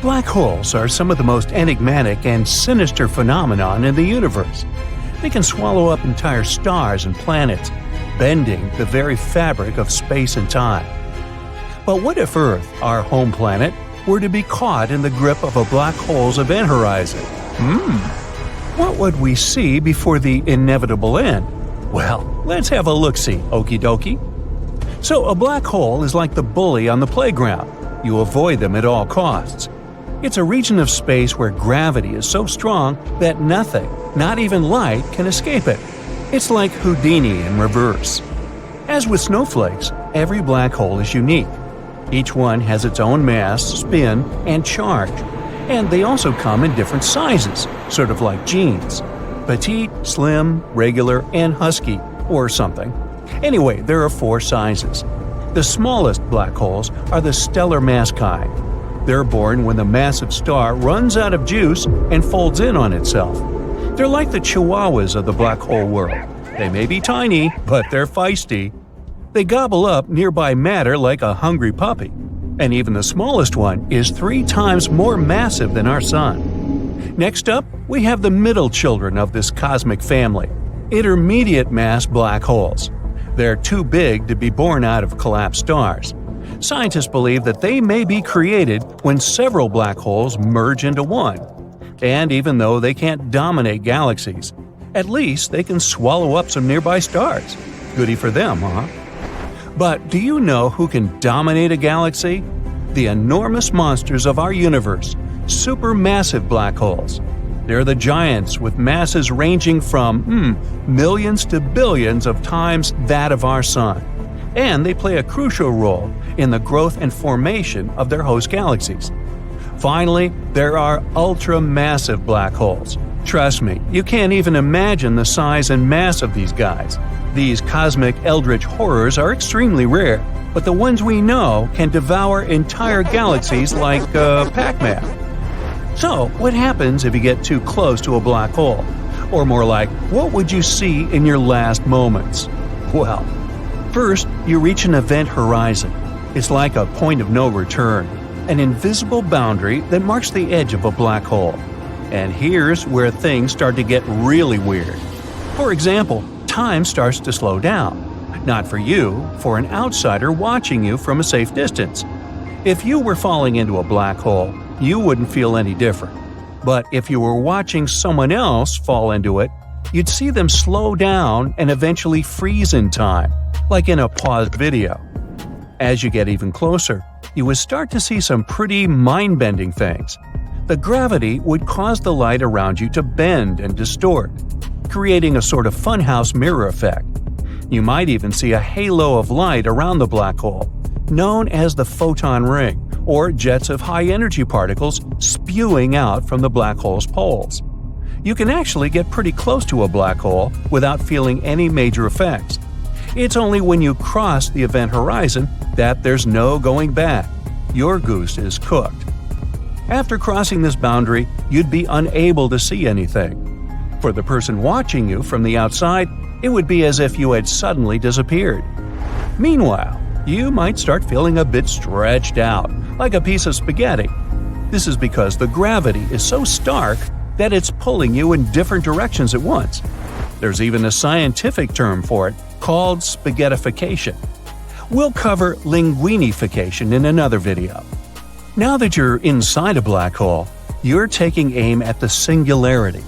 Black holes are some of the most enigmatic and sinister phenomenon in the universe. They can swallow up entire stars and planets, bending the very fabric of space and time. But what if Earth, our home planet, were to be caught in the grip of a black hole's event horizon? What would we see before the inevitable end? Well, let's have a look-see, okie dokie. So a black hole is like the bully on the playground. You avoid them at all costs. It's a region of space where gravity is so strong that nothing, not even light, can escape it. It's like Houdini in reverse. As with snowflakes, every black hole is unique. Each one has its own mass, spin, and charge. And they also come in different sizes, sort of like jeans. Petite, slim, regular, and husky, or something. Anyway, there are 4 sizes. The smallest black holes are the stellar mass kind. They're born when the massive star runs out of juice and folds in on itself. They're like the chihuahuas of the black hole world. They may be tiny, but they're feisty. They gobble up nearby matter like a hungry puppy. And even the smallest one is 3 times more massive than our Sun. Next up, we have the middle children of this cosmic family, intermediate mass black holes. They're too big to be born out of collapsed stars. Scientists believe that they may be created when several black holes merge into one. And even though they can't dominate galaxies, at least they can swallow up some nearby stars. Goody for them, huh? But do you know who can dominate a galaxy? The enormous monsters of our universe, supermassive black holes. They're the giants with masses ranging from millions to billions of times that of our Sun. And they play a crucial role in the growth and formation of their host galaxies. Finally, there are ultra-massive black holes. Trust me, you can't even imagine the size and mass of these guys. These cosmic eldritch horrors are extremely rare, but the ones we know can devour entire galaxies like Pac-Man. So, what happens if you get too close to a black hole? Or more like, what would you see in your last moments? Well, first, you reach an event horizon. It's like a point of no return, an invisible boundary that marks the edge of a black hole. And here's where things start to get really weird. For example, time starts to slow down. Not for you, for an outsider watching you from a safe distance. If you were falling into a black hole, you wouldn't feel any different. But if you were watching someone else fall into it, you'd see them slow down and eventually freeze in time, like in a paused video. As you get even closer, you would start to see some pretty mind-bending things. The gravity would cause the light around you to bend and distort, creating a sort of funhouse mirror effect. You might even see a halo of light around the black hole, known as the photon ring, or jets of high-energy particles spewing out from the black hole's poles. You can actually get pretty close to a black hole without feeling any major effects. It's only when you cross the event horizon that there's no going back. Your goose is cooked. After crossing this boundary, you'd be unable to see anything. For the person watching you from the outside, it would be as if you had suddenly disappeared. Meanwhile, you might start feeling a bit stretched out, like a piece of spaghetti. This is because the gravity is so stark that it's pulling you in different directions at once. There's even a scientific term for it, called spaghettification. We'll cover linguinification in another video. Now that you're inside a black hole, you're taking aim at the singularity.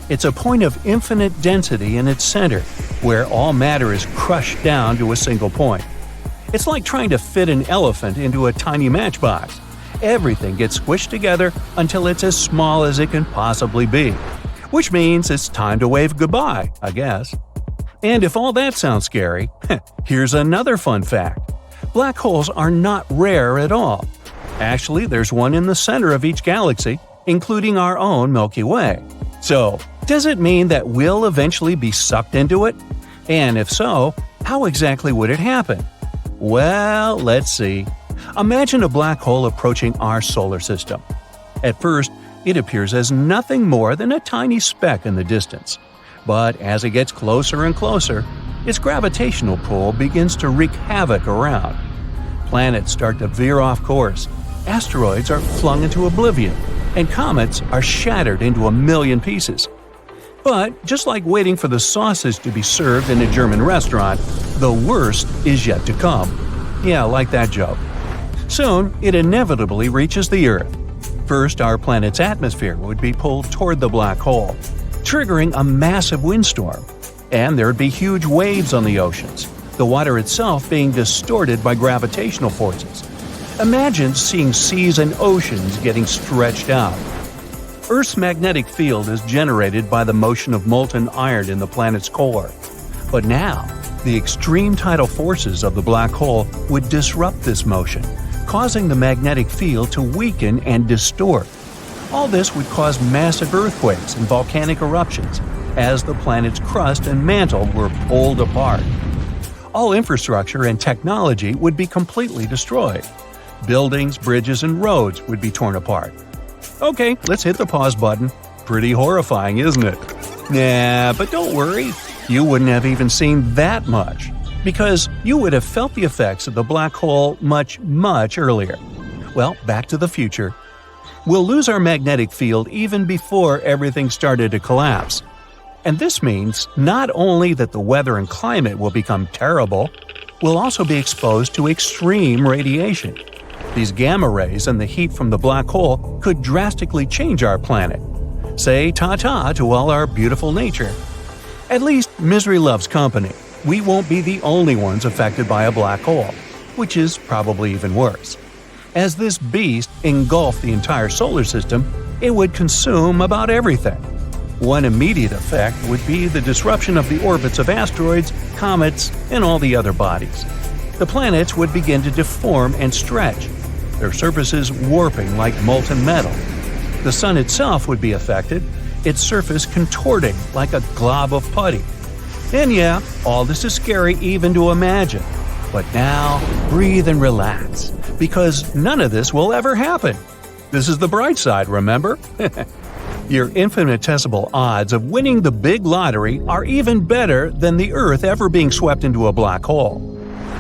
It's a point of infinite density in its center, where all matter is crushed down to a single point. It's like trying to fit an elephant into a tiny matchbox. Everything gets squished together until it's as small as it can possibly be. Which means it's time to wave goodbye, I guess. And if all that sounds scary, here's another fun fact. Black holes are not rare at all. Actually, there's one in the center of each galaxy, including our own Milky Way. So, does it mean that we'll eventually be sucked into it? And if so, how exactly would it happen? Well, let's see. Imagine a black hole approaching our solar system. At first, it appears as nothing more than a tiny speck in the distance. But as it gets closer and closer, its gravitational pull begins to wreak havoc around. Planets start to veer off course. asteroids are flung into oblivion, and comets are shattered into a million pieces. But just like waiting for the sausage to be served in a German restaurant, the worst is yet to come. Yeah, like that joke. Soon, it inevitably reaches the Earth. First, our planet's atmosphere would be pulled toward the black hole, triggering a massive windstorm. And there would be huge waves on the oceans, the water itself being distorted by gravitational forces. Imagine seeing seas and oceans getting stretched out. Earth's magnetic field is generated by the motion of molten iron in the planet's core. But now, the extreme tidal forces of the black hole would disrupt this motion, causing the magnetic field to weaken and distort. All this would cause massive earthquakes and volcanic eruptions as the planet's crust and mantle were pulled apart. All infrastructure and technology would be completely destroyed. Buildings, bridges, and roads would be torn apart. Okay, let's hit the pause button. Pretty horrifying, isn't it? Nah, but don't worry. You wouldn't have even seen that much, because you would have felt the effects of the black hole much, much earlier. Well, back to the future. We'll lose our magnetic field even before everything started to collapse. And this means not only that the weather and climate will become terrible, we'll also be exposed to extreme radiation. These gamma rays and the heat from the black hole could drastically change our planet. Say ta-ta to all our beautiful nature. At least misery loves company. We won't be the only ones affected by a black hole, which is probably even worse. As this beast engulfed the entire solar system, it would consume about everything. One immediate effect would be the disruption of the orbits of asteroids, comets, and all the other bodies. The planets would begin to deform and stretch, their surfaces warping like molten metal. The sun itself would be affected, its surface contorting like a glob of putty. And yeah, all this is scary even to imagine. But now, breathe and relax, because none of this will ever happen. This is the bright side, remember? Your infinitesimal odds of winning the big lottery are even better than the Earth ever being swept into a black hole.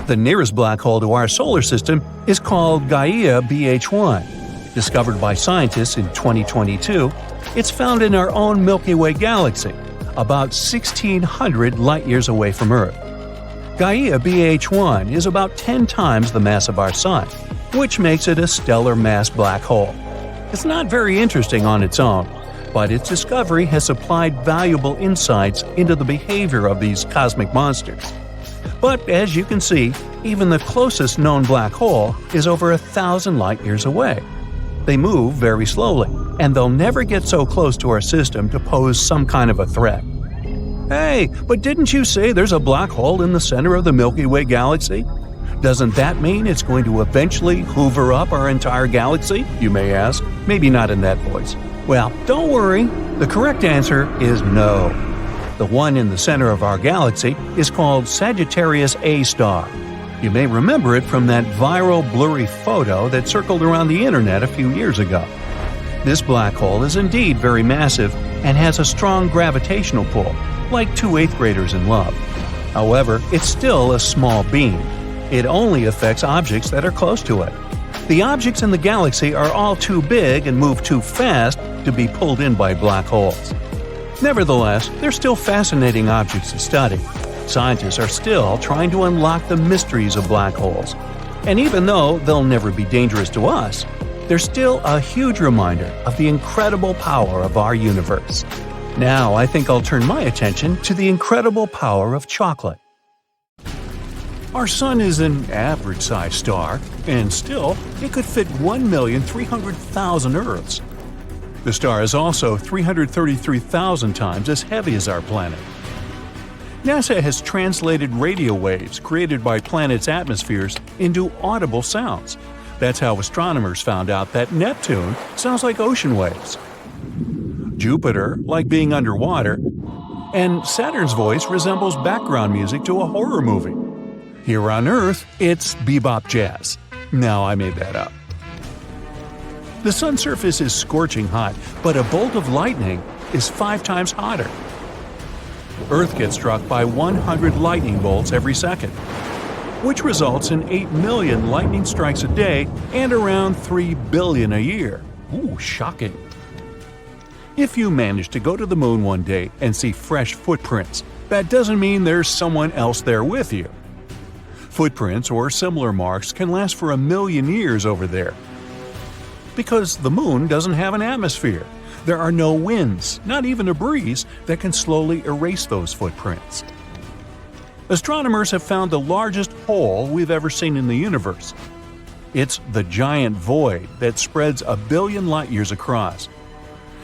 The nearest black hole to our solar system is called Gaia BH1. Discovered by scientists in 2022, it's found in our own Milky Way galaxy, about 1,600 light-years away from Earth. Gaia BH1 is about 10 times the mass of our Sun, which makes it a stellar mass black hole. It's not very interesting on its own, but its discovery has supplied valuable insights into the behavior of these cosmic monsters. But as you can see, even the closest known black hole is over 1,000 light-years away. They move very slowly, and they'll never get so close to our system to pose some kind of a threat. Hey, but didn't you say there's a black hole in the center of the Milky Way galaxy? Doesn't that mean it's going to eventually hoover up our entire galaxy, you may ask? Maybe not in that voice. Well, don't worry. The correct answer is no. The one in the center of our galaxy is called Sagittarius A star. You may remember it from that viral blurry photo that circled around the internet a few years ago. This black hole is indeed very massive and has a strong gravitational pull, like two 8th graders in love. However, it's still a small beam. It only affects objects that are close to it. The objects in the galaxy are all too big and move too fast to be pulled in by black holes. Nevertheless, they're still fascinating objects to study. Scientists are still trying to unlock the mysteries of black holes. And even though they'll never be dangerous to us, they're still a huge reminder of the incredible power of our universe. Now I think I'll turn my attention to the incredible power of chocolate. Our Sun is an average-sized star, and still, it could fit 1,300,000 Earths. The star is also 333,000 times as heavy as our planet. NASA has translated radio waves created by planets' atmospheres into audible sounds. That's how astronomers found out that Neptune sounds like ocean waves, Jupiter like being underwater, and Saturn's voice resembles background music to a horror movie. Here on Earth, it's bebop jazz. No, I made that up. The sun's surface is scorching hot, but a bolt of lightning is 5 times hotter. Earth gets struck by 100 lightning bolts every second. which results in 8 million lightning strikes a day and around 3 billion a year. Ooh, shocking. If you manage to go to the moon one day and see fresh footprints, that doesn't mean there's someone else there with you. Footprints or similar marks can last for 1 million years over there. Because the moon doesn't have an atmosphere, there are no winds, not even a breeze, that can slowly erase those footprints. Astronomers have found the largest hole we've ever seen in the universe. It's the giant void that spreads 1 billion light-years across.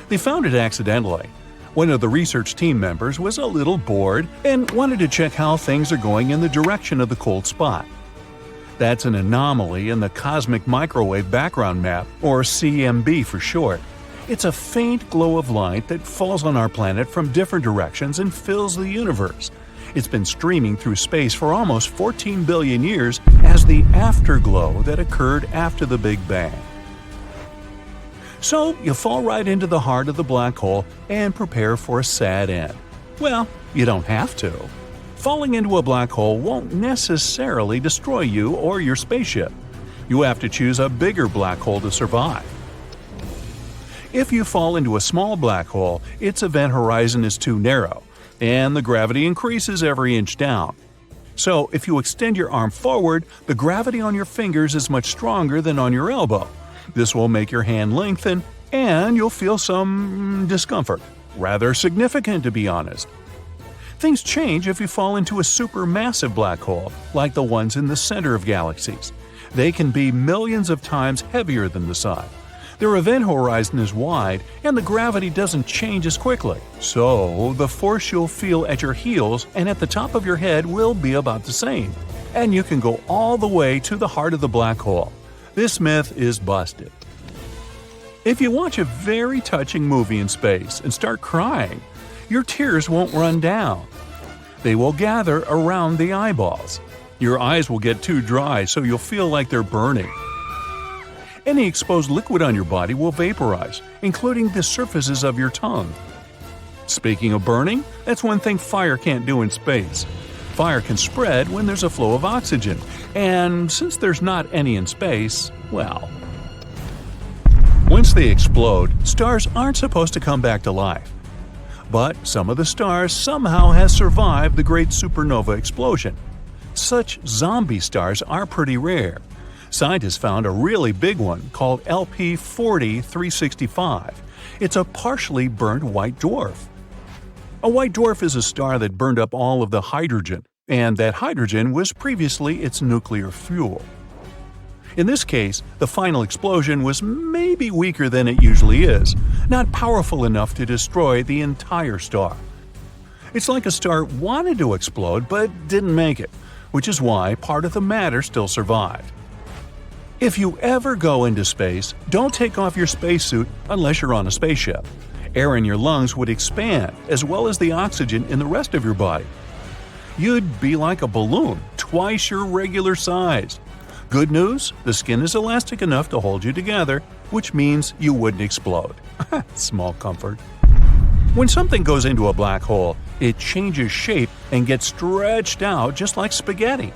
They found it accidentally. One of the research team members was a little bored and wanted to check how things are going in the direction of the cold spot. That's an anomaly in the Cosmic Microwave Background Map, or CMB for short. It's a faint glow of light that falls on our planet from different directions and fills the universe. It's been streaming through space for almost 14 billion years as the afterglow that occurred after the Big Bang. So you fall right into the heart of the black hole and prepare for a sad end. Well, you don't have to. Falling into a black hole won't necessarily destroy you or your spaceship. You have to choose a bigger black hole to survive. If you fall into a small black hole, its event horizon is too narrow, and the gravity increases every inch down. So if you extend your arm forward, the gravity on your fingers is much stronger than on your elbow. This will make your hand lengthen, and you'll feel some discomfort. Rather significant, to be honest. Things change if you fall into a supermassive black hole, like the ones in the center of galaxies. They can be millions of times heavier than the Sun. Their event horizon is wide, and the gravity doesn't change as quickly. So, the force you'll feel at your heels and at the top of your head will be about the same. And you can go all the way to the heart of the black hole. This myth is busted. If you watch a very touching movie in space and start crying, your tears won't run down. They will gather around the eyeballs. Your eyes will get too dry, so you'll feel like they're burning. Any exposed liquid on your body will vaporize, including the surfaces of your tongue. Speaking of burning, that's one thing fire can't do in space. Fire can spread when there's a flow of oxygen, and since there's not any in space, well. Once they explode, stars aren't supposed to come back to life. But some of the stars somehow have survived the great supernova explosion. Such zombie stars are pretty rare. Scientists found a really big one called LP 40-365. It's a partially burnt white dwarf. A white dwarf is a star that burned up all of the hydrogen, and that hydrogen was previously its nuclear fuel. In this case, the final explosion was maybe weaker than it usually is, not powerful enough to destroy the entire star. It's like a star wanted to explode but didn't make it, which is why part of the matter still survived. If you ever go into space, don't take off your spacesuit unless you're on a spaceship. Air in your lungs would expand, as well as the oxygen in the rest of your body. You'd be like a balloon, twice your regular size. Good news, the skin is elastic enough to hold you together, which means you wouldn't explode. Small comfort. When something goes into a black hole, it changes shape and gets stretched out just like spaghetti.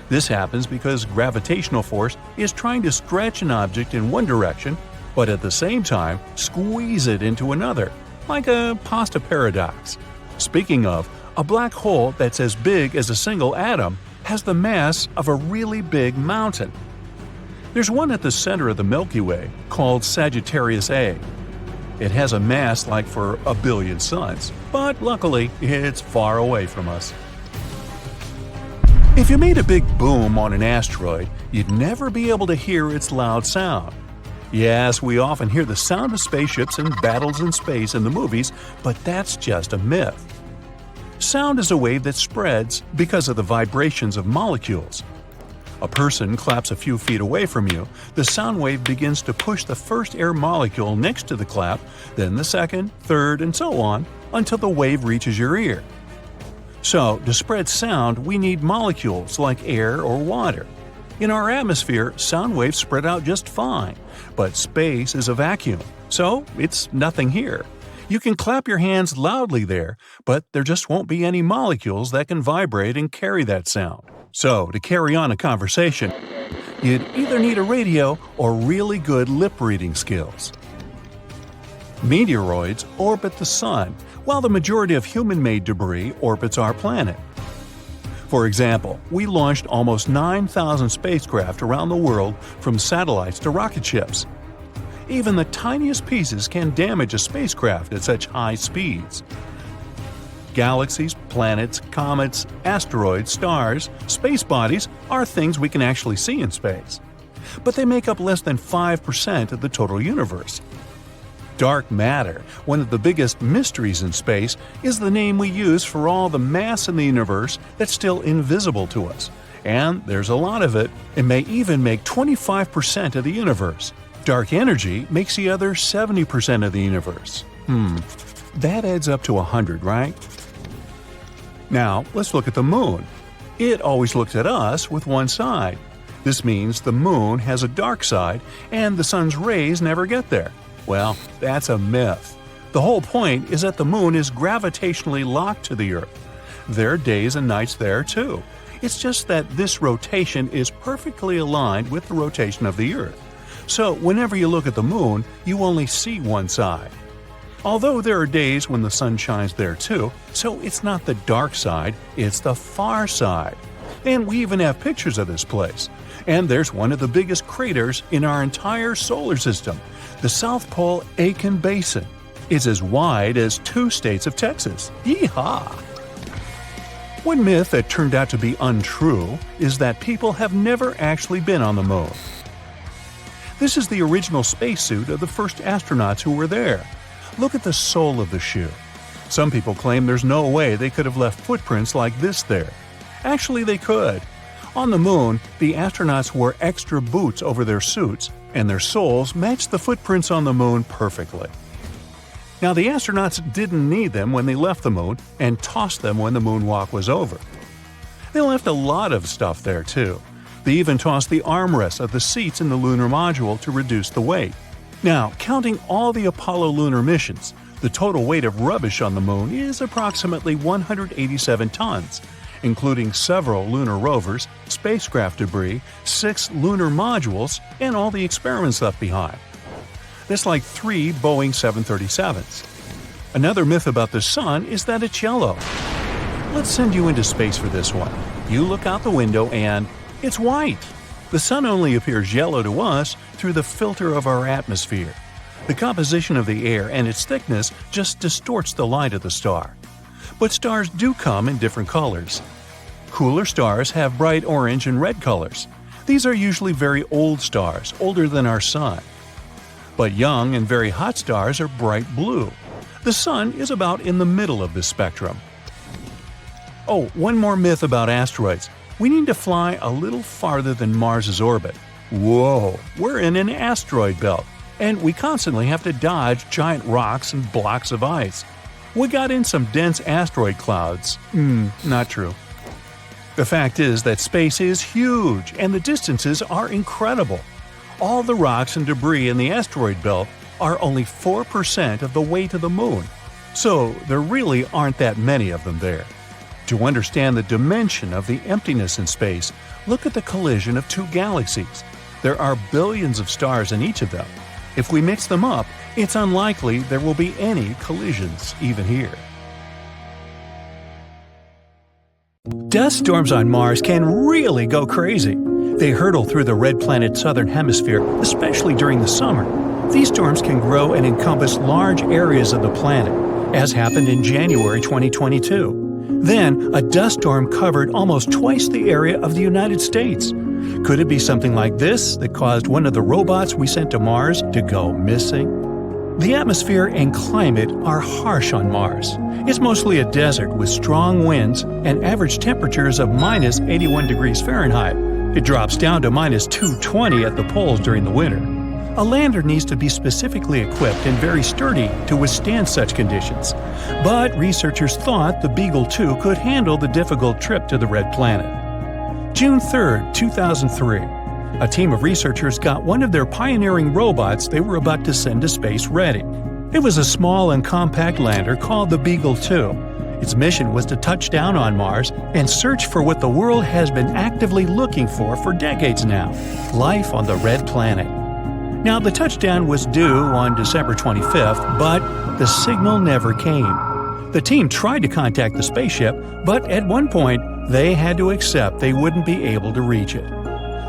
This happens because gravitational force is trying to stretch an object in one direction, but at the same time squeeze it into another, like a pasta paradox. Speaking of, a black hole that's as big as a single atom has the mass of a really big mountain. There's one at the center of the Milky Way called Sagittarius A. It has a mass like for 1 billion suns, but luckily it's far away from us. If you made a big boom on an asteroid, you'd never be able to hear its loud sound. Yes, we often hear the sound of spaceships and battles in space in the movies, but that's just a myth. Sound is a wave that spreads because of the vibrations of molecules. A person claps a few feet away from you, the sound wave begins to push the first air molecule next to the clap, then the second, third, and so on, until the wave reaches your ear. So, to spread sound, we need molecules like air or water. In our atmosphere, sound waves spread out just fine, but space is a vacuum, so it's nothing here. You can clap your hands loudly there, but there just won't be any molecules that can vibrate and carry that sound. So, to carry on a conversation, you'd either need a radio or really good lip-reading skills. Meteoroids orbit the Sun, while the majority of human-made debris orbits our planet. For example, we launched almost 9,000 spacecraft around the world from satellites to rocket ships. Even the tiniest pieces can damage a spacecraft at such high speeds. Galaxies, planets, comets, asteroids, stars, space bodies are things we can actually see in space. But they make up less than 5% of the total universe. Dark matter, one of the biggest mysteries in space, is the name we use for all the mass in the universe that's still invisible to us. And there's a lot of it. It may even make 25% of the universe. Dark energy makes the other 70% of the universe. That adds up to 100, right? Now, let's look at the moon. It always looks at us with one side. This means the moon has a dark side and the sun's rays never get there. Well, that's a myth. The whole point is that the moon is gravitationally locked to the Earth. There are days and nights there, too. It's just that this rotation is perfectly aligned with the rotation of the Earth. So, whenever you look at the moon, you only see one side. Although there are days when the sun shines there too, so it's not the dark side, it's the far side. And we even have pictures of this place. And there's one of the biggest craters in our entire solar system, the South Pole Aitken Basin. It's as wide as 2 states of Texas. Yeehaw! One myth that turned out to be untrue is that people have never actually been on the moon. This is the original spacesuit of the first astronauts who were there. Look at the sole of the shoe. Some people claim there's no way they could have left footprints like this there. Actually, they could. On the moon, the astronauts wore extra boots over their suits, and their soles matched the footprints on the moon perfectly. Now, the astronauts didn't need them when they left the moon and tossed them when the moonwalk was over. They left a lot of stuff there, too. They even tossed the armrests of the seats in the lunar module to reduce the weight. Now, counting all the Apollo lunar missions, the total weight of rubbish on the moon is approximately 187 tons, including several lunar rovers, spacecraft debris, 6 lunar modules, and all the experiments left behind. That's like 3 Boeing 737s. Another myth about the sun is that it's yellow. Let's send you into space for this one. You look out the window and it's white. The sun only appears yellow to us through the filter of our atmosphere. The composition of the air and its thickness just distorts the light of the star. But stars do come in different colors. Cooler stars have bright orange and red colors. These are usually very old stars, older than our sun. But young and very hot stars are bright blue. The sun is about in the middle of this spectrum. Oh, one more myth about asteroids. We need to fly a little farther than Mars's orbit. Whoa, we're in an asteroid belt, and we constantly have to dodge giant rocks and blocks of ice. We got in some dense asteroid clouds. Not true. The fact is that space is huge, and the distances are incredible. All the rocks and debris in the asteroid belt are only 4% of the weight of the moon, so there really aren't that many of them there. To understand the dimension of the emptiness in space, look at the collision of 2 galaxies. There are billions of stars in each of them. If we mix them up, it's unlikely there will be any collisions even here. Dust storms on Mars can really go crazy. They hurtle through the red planet's southern hemisphere, especially during the summer. These storms can grow and encompass large areas of the planet, as happened in January 2022. Then, a dust storm covered almost twice the area of the United States. Could it be something like this that caused one of the robots we sent to Mars to go missing? The atmosphere and climate are harsh on Mars. It's mostly a desert with strong winds and average temperatures of minus 81 degrees Fahrenheit. It drops down to minus 220 at the poles during the winter. A lander needs to be specifically equipped and very sturdy to withstand such conditions. But researchers thought the Beagle 2 could handle the difficult trip to the red planet. June 3, 2003. A team of researchers got one of their pioneering robots they were about to send to space ready. It was a small and compact lander called the Beagle 2. Its mission was to touch down on Mars and search for what the world has been actively looking for decades now: life on the red planet. Now, the touchdown was due on December 25th, but the signal never came. The team tried to contact the spaceship, but at one point, they had to accept they wouldn't be able to reach it.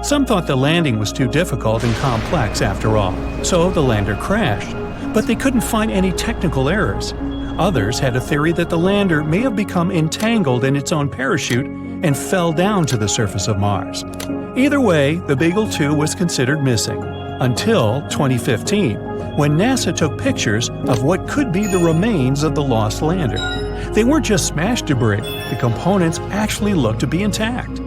Some thought the landing was too difficult and complex after all, so the lander crashed. But they couldn't find any technical errors. Others had a theory that the lander may have become entangled in its own parachute and fell down to the surface of Mars. Either way, the Beagle 2 was considered missing, until 2015, when NASA took pictures of what could be the remains of the lost lander. They weren't just smashed debris, the components actually looked to be intact.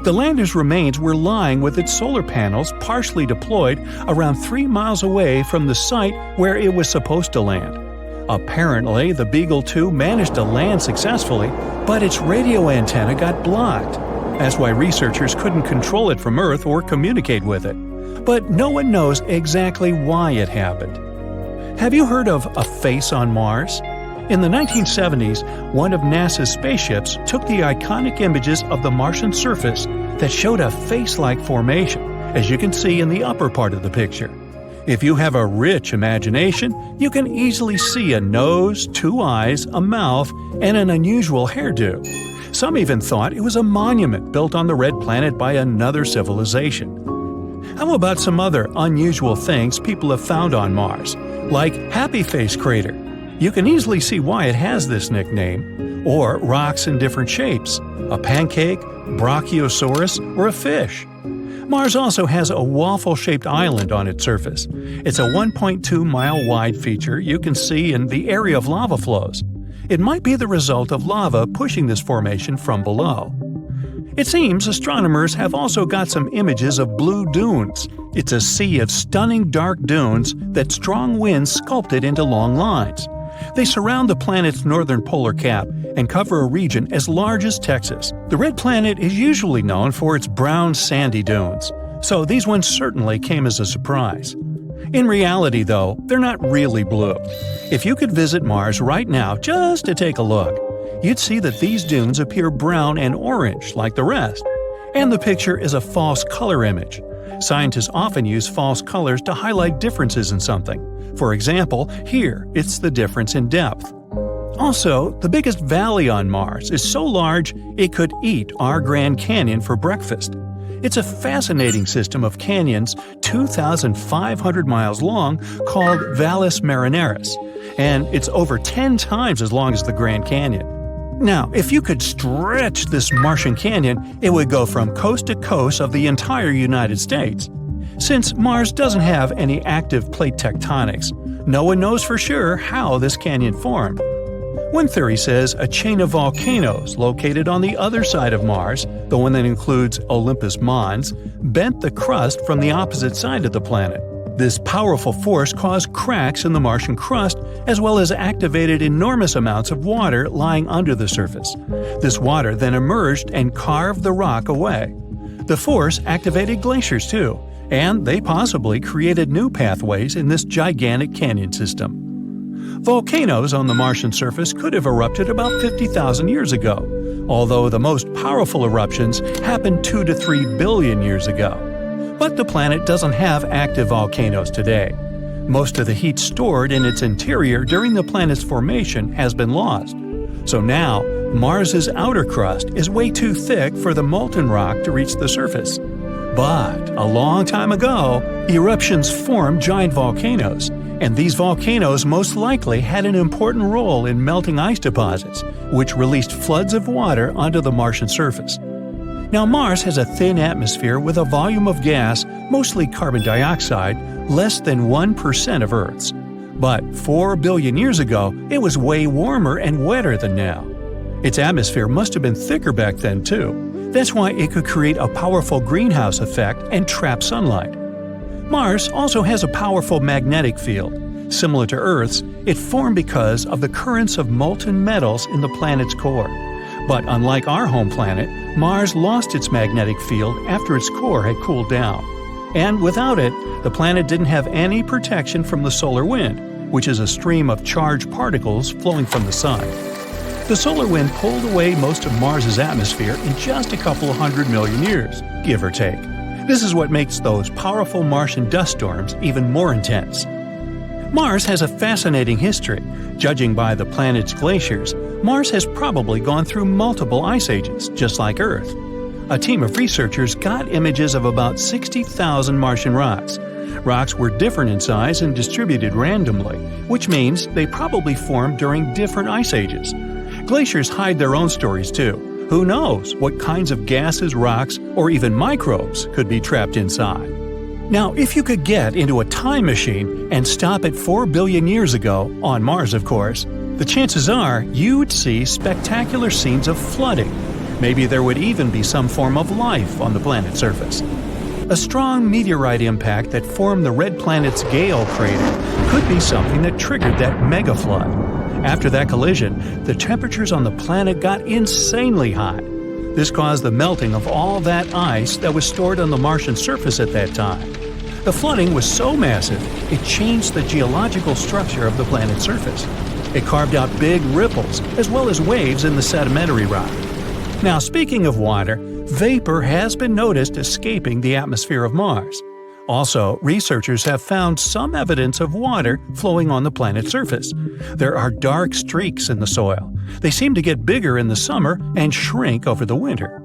The lander's remains were lying with its solar panels partially deployed around 3 miles away from the site where it was supposed to land. Apparently, the Beagle 2 managed to land successfully, but its radio antenna got blocked. That's why researchers couldn't control it from Earth or communicate with it. But no one knows exactly why it happened. Have you heard of a face on Mars? In the 1970s, one of NASA's spaceships took the iconic images of the Martian surface that showed a face-like formation, as you can see in the upper part of the picture. If you have a rich imagination, you can easily see a nose, 2 eyes, a mouth, and an unusual hairdo. Some even thought it was a monument built on the red planet by another civilization. How about some other unusual things people have found on Mars, like Happy Face Crater? You can easily see why it has this nickname. Or rocks in different shapes, a pancake, brachiosaurus, or a fish. Mars also has a waffle-shaped island on its surface. It's a 1.2-mile wide feature you can see in the area of lava flows. It might be the result of lava pushing this formation from below. It seems astronomers have also got some images of blue dunes. It's a sea of stunning dark dunes that strong winds sculpted into long lines. They surround the planet's northern polar cap and cover a region as large as Texas. The red planet is usually known for its brown sandy dunes, so these ones certainly came as a surprise. In reality, though, they're not really blue. If you could visit Mars right now just to take a look, you'd see that these dunes appear brown and orange like the rest. And the picture is a false color image. Scientists often use false colors to highlight differences in something. For example, here it's the difference in depth. Also, the biggest valley on Mars is so large it could eat our Grand Canyon for breakfast. It's a fascinating system of canyons 2,500 miles long called Valles Marineris, and it's over 10 times as long as the Grand Canyon. Now, if you could stretch this Martian canyon, it would go from coast to coast of the entire United States. Since Mars doesn't have any active plate tectonics, no one knows for sure how this canyon formed. One theory says a chain of volcanoes located on the other side of Mars, the one that includes Olympus Mons, bent the crust from the opposite side of the planet. This powerful force caused cracks in the Martian crust as well as activated enormous amounts of water lying under the surface. This water then emerged and carved the rock away. The force activated glaciers too, and they possibly created new pathways in this gigantic canyon system. Volcanoes on the Martian surface could have erupted about 50,000 years ago, although the most powerful eruptions happened 2 to 3 billion years ago. But the planet doesn't have active volcanoes today. Most of the heat stored in its interior during the planet's formation has been lost. So now, Mars's outer crust is way too thick for the molten rock to reach the surface. But a long time ago, eruptions formed giant volcanoes, and these volcanoes most likely had an important role in melting ice deposits, which released floods of water onto the Martian surface. Now, Mars has a thin atmosphere with a volume of gas, mostly carbon dioxide, less than 1% of Earth's. But 4 billion years ago, it was way warmer and wetter than now. Its atmosphere must have been thicker back then, too. That's why it could create a powerful greenhouse effect and trap sunlight. Mars also has a powerful magnetic field. Similar to Earth's, it formed because of the currents of molten metals in the planet's core. But unlike our home planet, Mars lost its magnetic field after its core had cooled down. And without it, the planet didn't have any protection from the solar wind, which is a stream of charged particles flowing from the sun. The solar wind pulled away most of Mars's atmosphere in just a couple of 100 million years, give or take. This is what makes those powerful Martian dust storms even more intense. Mars has a fascinating history. Judging by the planet's glaciers, Mars has probably gone through multiple ice ages, just like Earth. A team of researchers got images of about 60,000 Martian rocks. Rocks were different in size and distributed randomly, which means they probably formed during different ice ages. Glaciers hide their own stories too. Who knows what kinds of gases, rocks, or even microbes could be trapped inside? Now, if you could get into a time machine and stop at 4 billion years ago, on Mars of course, the chances are you'd see spectacular scenes of flooding. Maybe there would even be some form of life on the planet's surface. A strong meteorite impact that formed the red planet's Gale crater could be something that triggered that mega flood. After that collision, the temperatures on the planet got insanely hot. This caused the melting of all that ice that was stored on the Martian surface at that time. The flooding was so massive, it changed the geological structure of the planet's surface. It carved out big ripples, as well as waves in the sedimentary rock. Now, speaking of water, vapor has been noticed escaping the atmosphere of Mars. Also, researchers have found some evidence of water flowing on the planet's surface. There are dark streaks in the soil. They seem to get bigger in the summer and shrink over the winter.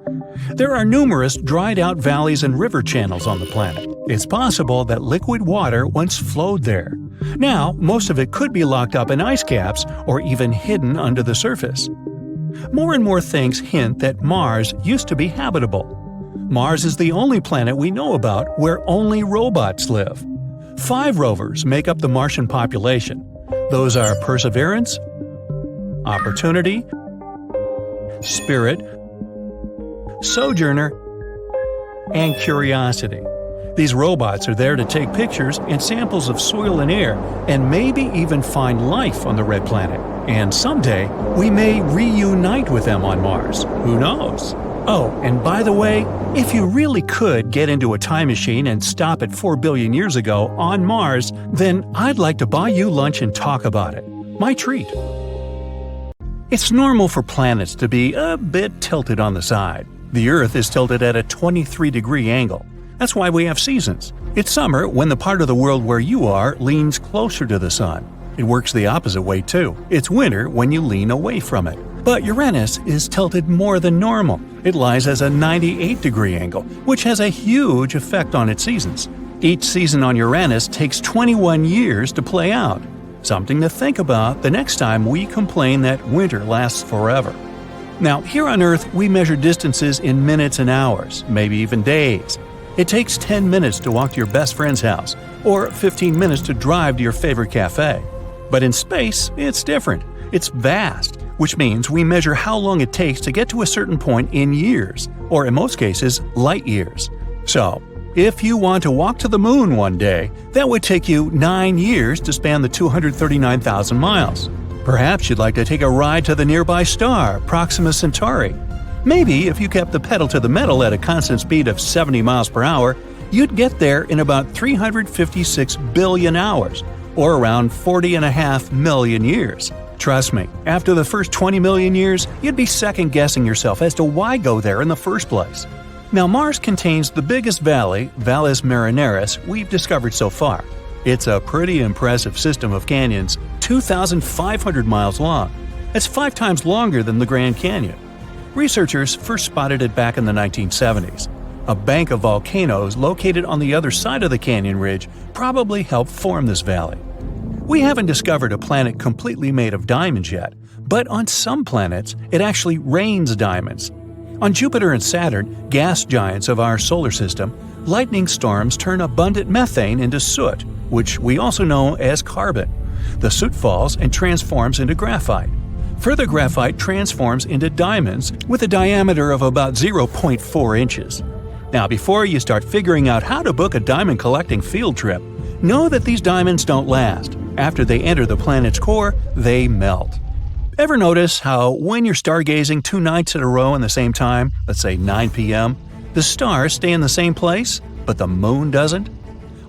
There are numerous dried-out valleys and river channels on the planet. It's possible that liquid water once flowed there. Now, most of it could be locked up in ice caps or even hidden under the surface. More and more things hint that Mars used to be habitable. Mars is the only planet we know about where only robots live. 5 rovers make up the Martian population. Those are Perseverance, Opportunity, Spirit, Sojourner, and Curiosity. These robots are there to take pictures and samples of soil and air, and maybe even find life on the red planet. And someday, we may reunite with them on Mars. Who knows? Oh, and by the way, if you really could get into a time machine and stop at 4 billion years ago on Mars, then I'd like to buy you lunch and talk about it. My treat. It's normal for planets to be a bit tilted on the side. The Earth is tilted at a 23-degree angle. That's why we have seasons. It's summer when the part of the world where you are leans closer to the sun. It works the opposite way too. It's winter when you lean away from it. But Uranus is tilted more than normal. It lies as a 98-degree angle, which has a huge effect on its seasons. Each season on Uranus takes 21 years to play out. Something to think about the next time we complain that winter lasts forever. Now, here on Earth, we measure distances in minutes and hours, maybe even days. It takes 10 minutes to walk to your best friend's house, or 15 minutes to drive to your favorite cafe. But in space, it's different. It's vast, which means we measure how long it takes to get to a certain point in years, or in most cases, light years. So, if you want to walk to the moon one day, that would take you 9 years to span the 239,000 miles. Perhaps you'd like to take a ride to the nearby star, Proxima Centauri. Maybe if you kept the pedal to the metal at a constant speed of 70 miles per hour, you'd get there in about 356 billion hours, or around 40.5 million years. Trust me, after the first 20 million years, you'd be second-guessing yourself as to why go there in the first place. Now, Mars contains the biggest valley, Valles Marineris, we've discovered so far. It's a pretty impressive system of canyons, 2,500 miles long. That's 5 times longer than the Grand Canyon. Researchers first spotted it back in the 1970s. A bank of volcanoes located on the other side of the canyon ridge probably helped form this valley. We haven't discovered a planet completely made of diamonds yet, but on some planets, it actually rains diamonds. On Jupiter and Saturn, gas giants of our solar system, lightning storms turn abundant methane into soot, which we also know as carbon. The soot falls and transforms into graphite. Further graphite transforms into diamonds with a diameter of about 0.4 inches. Now, before you start figuring out how to book a diamond collecting field trip, know that these diamonds don't last. After they enter the planet's core, they melt. Ever notice how when you're stargazing 2 nights in a row in the same time, let's say 9 p.m., the stars stay in the same place, but the moon doesn't?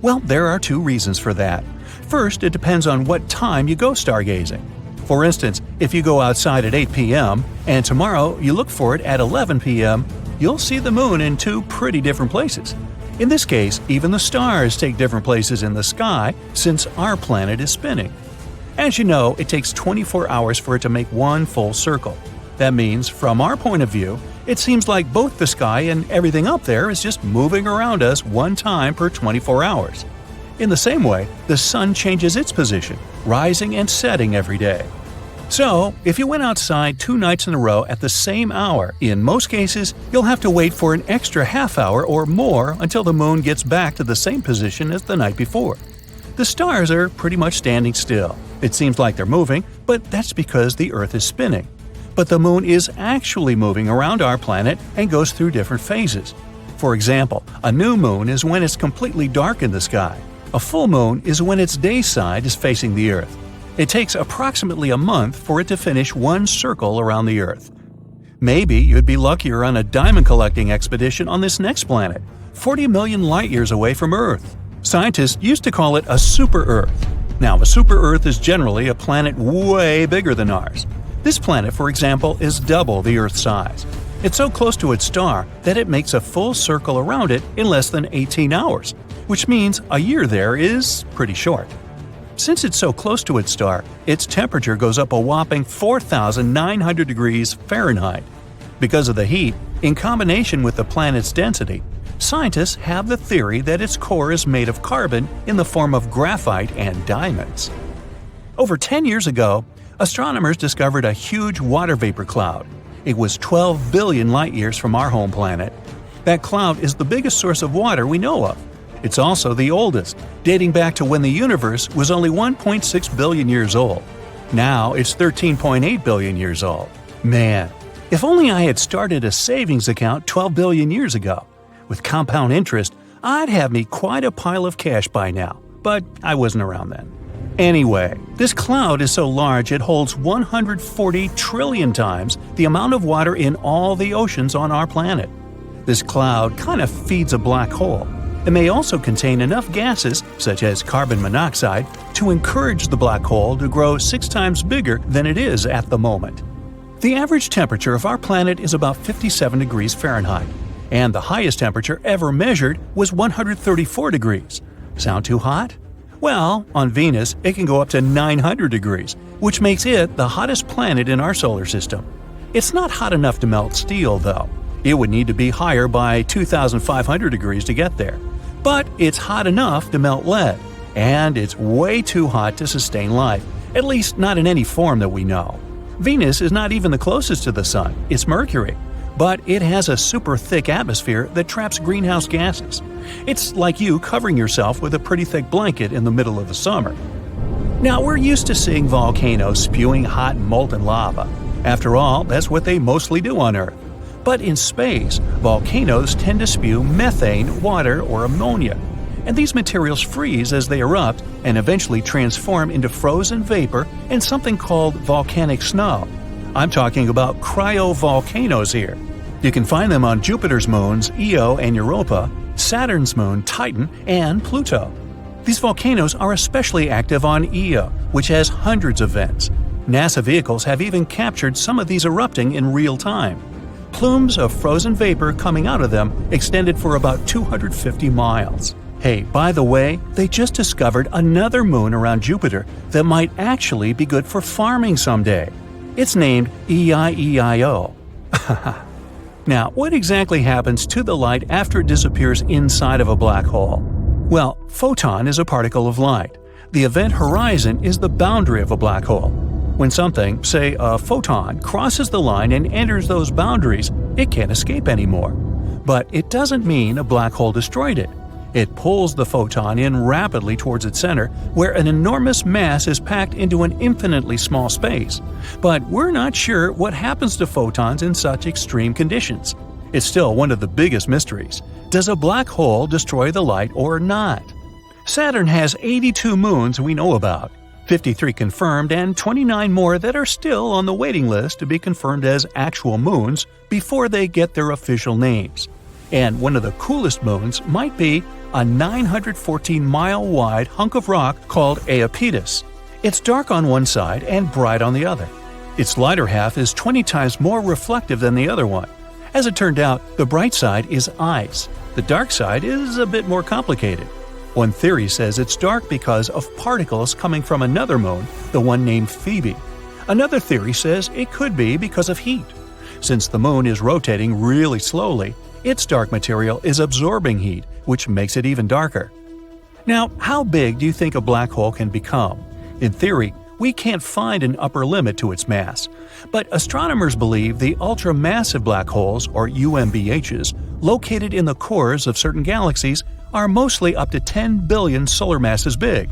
Well, there are 2 reasons for that. First, it depends on what time you go stargazing. For instance, if you go outside at 8 p.m. and tomorrow you look for it at 11 p.m., you'll see the moon in two pretty different places. In this case, even the stars take different places in the sky since our planet is spinning. As you know, it takes 24 hours for it to make one full circle. That means, from our point of view, it seems like both the sky and everything up there is just moving around us one time per 24 hours. In the same way, the sun changes its position, rising and setting every day. So, if you went outside 2 nights in a row at the same hour, in most cases, you'll have to wait for an extra half hour or more until the moon gets back to the same position as the night before. The stars are pretty much standing still. It seems like they're moving, but that's because the Earth is spinning. But the moon is actually moving around our planet and goes through different phases. For example, a new moon is when it's completely dark in the sky. A full moon is when its day side is facing the Earth. It takes approximately a month for it to finish one circle around the Earth. Maybe you'd be luckier on a diamond collecting expedition on this next planet, 40 million light-years away from Earth. Scientists used to call it a super-Earth. Now, a super-Earth is generally a planet way bigger than ours. This planet, for example, is double the Earth's size. It's so close to its star that it makes a full circle around it in less than 18 hours, which means a year there is pretty short. Since it's so close to its star, its temperature goes up a whopping 4,900 degrees Fahrenheit. Because of the heat, in combination with the planet's density, scientists have the theory that its core is made of carbon in the form of graphite and diamonds. Over 10 years ago, astronomers discovered a huge water vapor cloud. It was 12 billion light-years from our home planet. That cloud is the biggest source of water we know of. It's also the oldest, dating back to when the universe was only 1.6 billion years old. Now it's 13.8 billion years old. Man, if only I had started a savings account 12 billion years ago. With compound interest, I'd have me quite a pile of cash by now, but I wasn't around then. Anyway, this cloud is so large it holds 140 trillion times the amount of water in all the oceans on our planet. This cloud kind of feeds a black hole. It may also contain enough gases, such as carbon monoxide, to encourage the black hole to grow 6 times bigger than it is at the moment. The average temperature of our planet is about 57 degrees Fahrenheit, and the highest temperature ever measured was 134 degrees. Sound too hot? Well, on Venus, it can go up to 900 degrees, which makes it the hottest planet in our solar system. It's not hot enough to melt steel, though. It would need to be higher by 2,500 degrees to get there. But it's hot enough to melt lead, and it's way too hot to sustain life, at least not in any form that we know. Venus is not even the closest to the Sun, it's Mercury, but it has a super thick atmosphere that traps greenhouse gases. It's like you covering yourself with a pretty thick blanket in the middle of the summer. Now, we're used to seeing volcanoes spewing hot molten lava. After all, that's what they mostly do on Earth. But in space, volcanoes tend to spew methane, water, or ammonia. And these materials freeze as they erupt and eventually transform into frozen vapor and something called volcanic snow. I'm talking about cryovolcanoes here. You can find them on Jupiter's moons Io and Europa, Saturn's moon Titan, and Pluto. These volcanoes are especially active on Io, which has hundreds of vents. NASA vehicles have even captured some of these erupting in real time. Plumes of frozen vapor coming out of them extended for about 250 miles. Hey, by the way, they just discovered another moon around Jupiter that might actually be good for farming someday. It's named EIEIO. Now, what exactly happens to the light after it disappears inside of a black hole? Well, photon is a particle of light. The event horizon is the boundary of a black hole. When something, say a photon, crosses the line and enters those boundaries, it can't escape anymore. But it doesn't mean a black hole destroyed it. It pulls the photon in rapidly towards its center, where an enormous mass is packed into an infinitely small space. But we're not sure what happens to photons in such extreme conditions. It's still one of the biggest mysteries. Does a black hole destroy the light or not? Saturn has 82 moons we know about. 53 confirmed and 29 more that are still on the waiting list to be confirmed as actual moons before they get their official names. And one of the coolest moons might be a 914-mile-wide hunk of rock called Iapetus. It's dark on one side and bright on the other. Its lighter half is 20 times more reflective than the other one. As it turned out, the bright side is ice. The dark side is a bit more complicated. One theory says it's dark because of particles coming from another moon, the one named Phoebe. Another theory says it could be because of heat. Since the moon is rotating really slowly, its dark material is absorbing heat, which makes it even darker. Now, how big do you think a black hole can become? In theory, we can't find an upper limit to its mass, but astronomers believe the ultramassive black holes, or UMBHs, located in the cores of certain galaxies are mostly up to 10 billion solar masses big.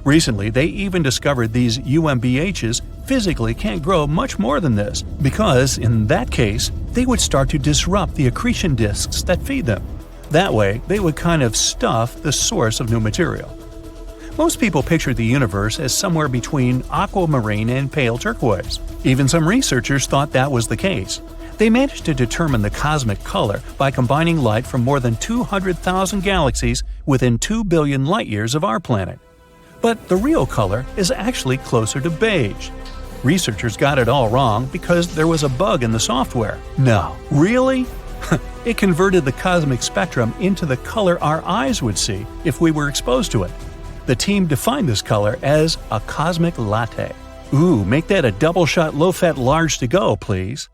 Recently, they even discovered these UMBHs physically can't grow much more than this, because, in that case, they would start to disrupt the accretion disks that feed them. That way, they would kind of stuff the source of new material. Most people picture the universe as somewhere between aquamarine and pale turquoise. Even some researchers thought that was the case. They managed to determine the cosmic color by combining light from more than 200,000 galaxies within 2 billion light-years of our planet. But the real color is actually closer to beige. Researchers got it all wrong because there was a bug in the software. No, really? It converted the cosmic spectrum into the color our eyes would see if we were exposed to it. The team defined this color as a cosmic latte. Ooh, make that a double-shot low-fat large to go, please.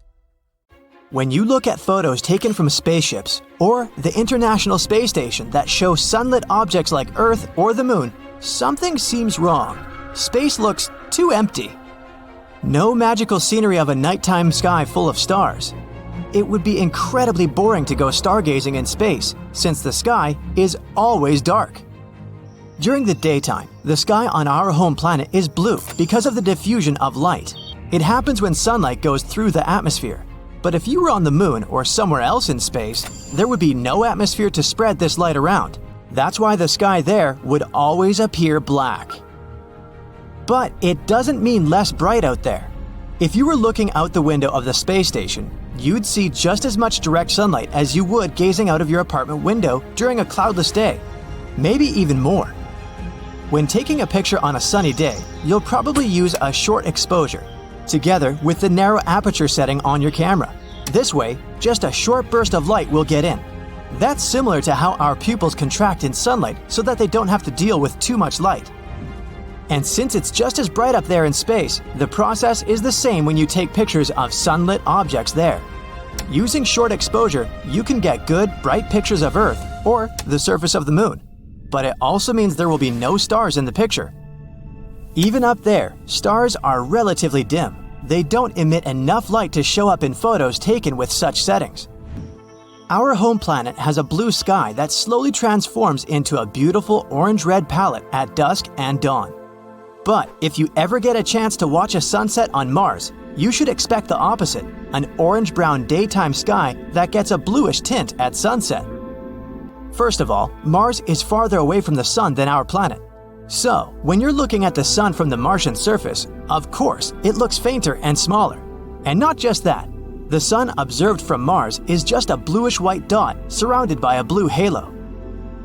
When you look at photos taken from spaceships or the International Space Station that show sunlit objects like Earth or the Moon, something seems wrong. Space looks too empty. No magical scenery of a nighttime sky full of stars. It would be incredibly boring to go stargazing in space, since the sky is always dark. During the daytime, the sky on our home planet is blue because of the diffusion of light. It happens when sunlight goes through the atmosphere. But if you were on the Moon or somewhere else in space, there would be no atmosphere to spread this light around. That's why the sky there would always appear black. But it doesn't mean less bright out there. If you were looking out the window of the space station, you'd see just as much direct sunlight as you would gazing out of your apartment window during a cloudless day, maybe even more. When taking a picture on a sunny day, you'll probably use a short exposure, together with the narrow aperture setting on your camera. This way, just a short burst of light will get in. That's similar to how our pupils contract in sunlight so that they don't have to deal with too much light. And since it's just as bright up there in space, the process is the same when you take pictures of sunlit objects there. Using short exposure, you can get good, bright pictures of Earth or the surface of the Moon. But it also means there will be no stars in the picture. Even up there, stars are relatively dim. They don't emit enough light to show up in photos taken with such settings. Our home planet has a blue sky that slowly transforms into a beautiful orange-red palette at dusk and dawn. But if you ever get a chance to watch a sunset on Mars, you should expect the opposite, an orange-brown daytime sky that gets a bluish tint at sunset. First of all, Mars is farther away from the Sun than our planet. So, when you're looking at the Sun from the Martian surface, of course, it looks fainter and smaller. And not just that, the Sun observed from Mars is just a bluish-white dot surrounded by a blue halo.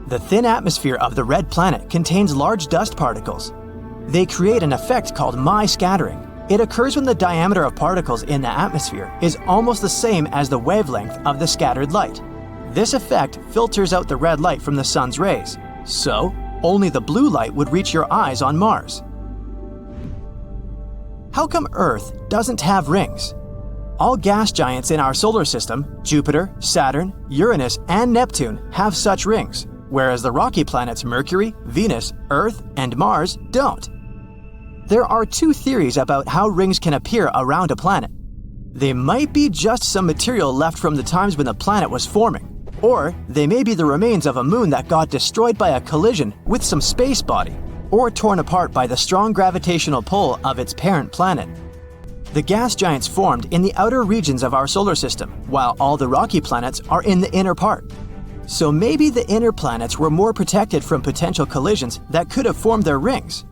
The thin atmosphere of the red planet contains large dust particles. They create an effect called Mie scattering. It occurs when the diameter of particles in the atmosphere is almost the same as the wavelength of the scattered light. This effect filters out the red light from the Sun's rays, so only the blue light would reach your eyes on Mars. How come Earth doesn't have rings? All gas giants in our solar system, Jupiter, Saturn, Uranus, and Neptune, have such rings, whereas the rocky planets Mercury, Venus, Earth, and Mars don't. There are two theories about how rings can appear around a planet. They might be just some material left from the times when the planet was forming, or they may be the remains of a moon that got destroyed by a collision with some space body, or torn apart by the strong gravitational pull of its parent planet. The gas giants formed in the outer regions of our solar system, while all the rocky planets are in the inner part. So maybe the inner planets were more protected from potential collisions that could have formed their rings.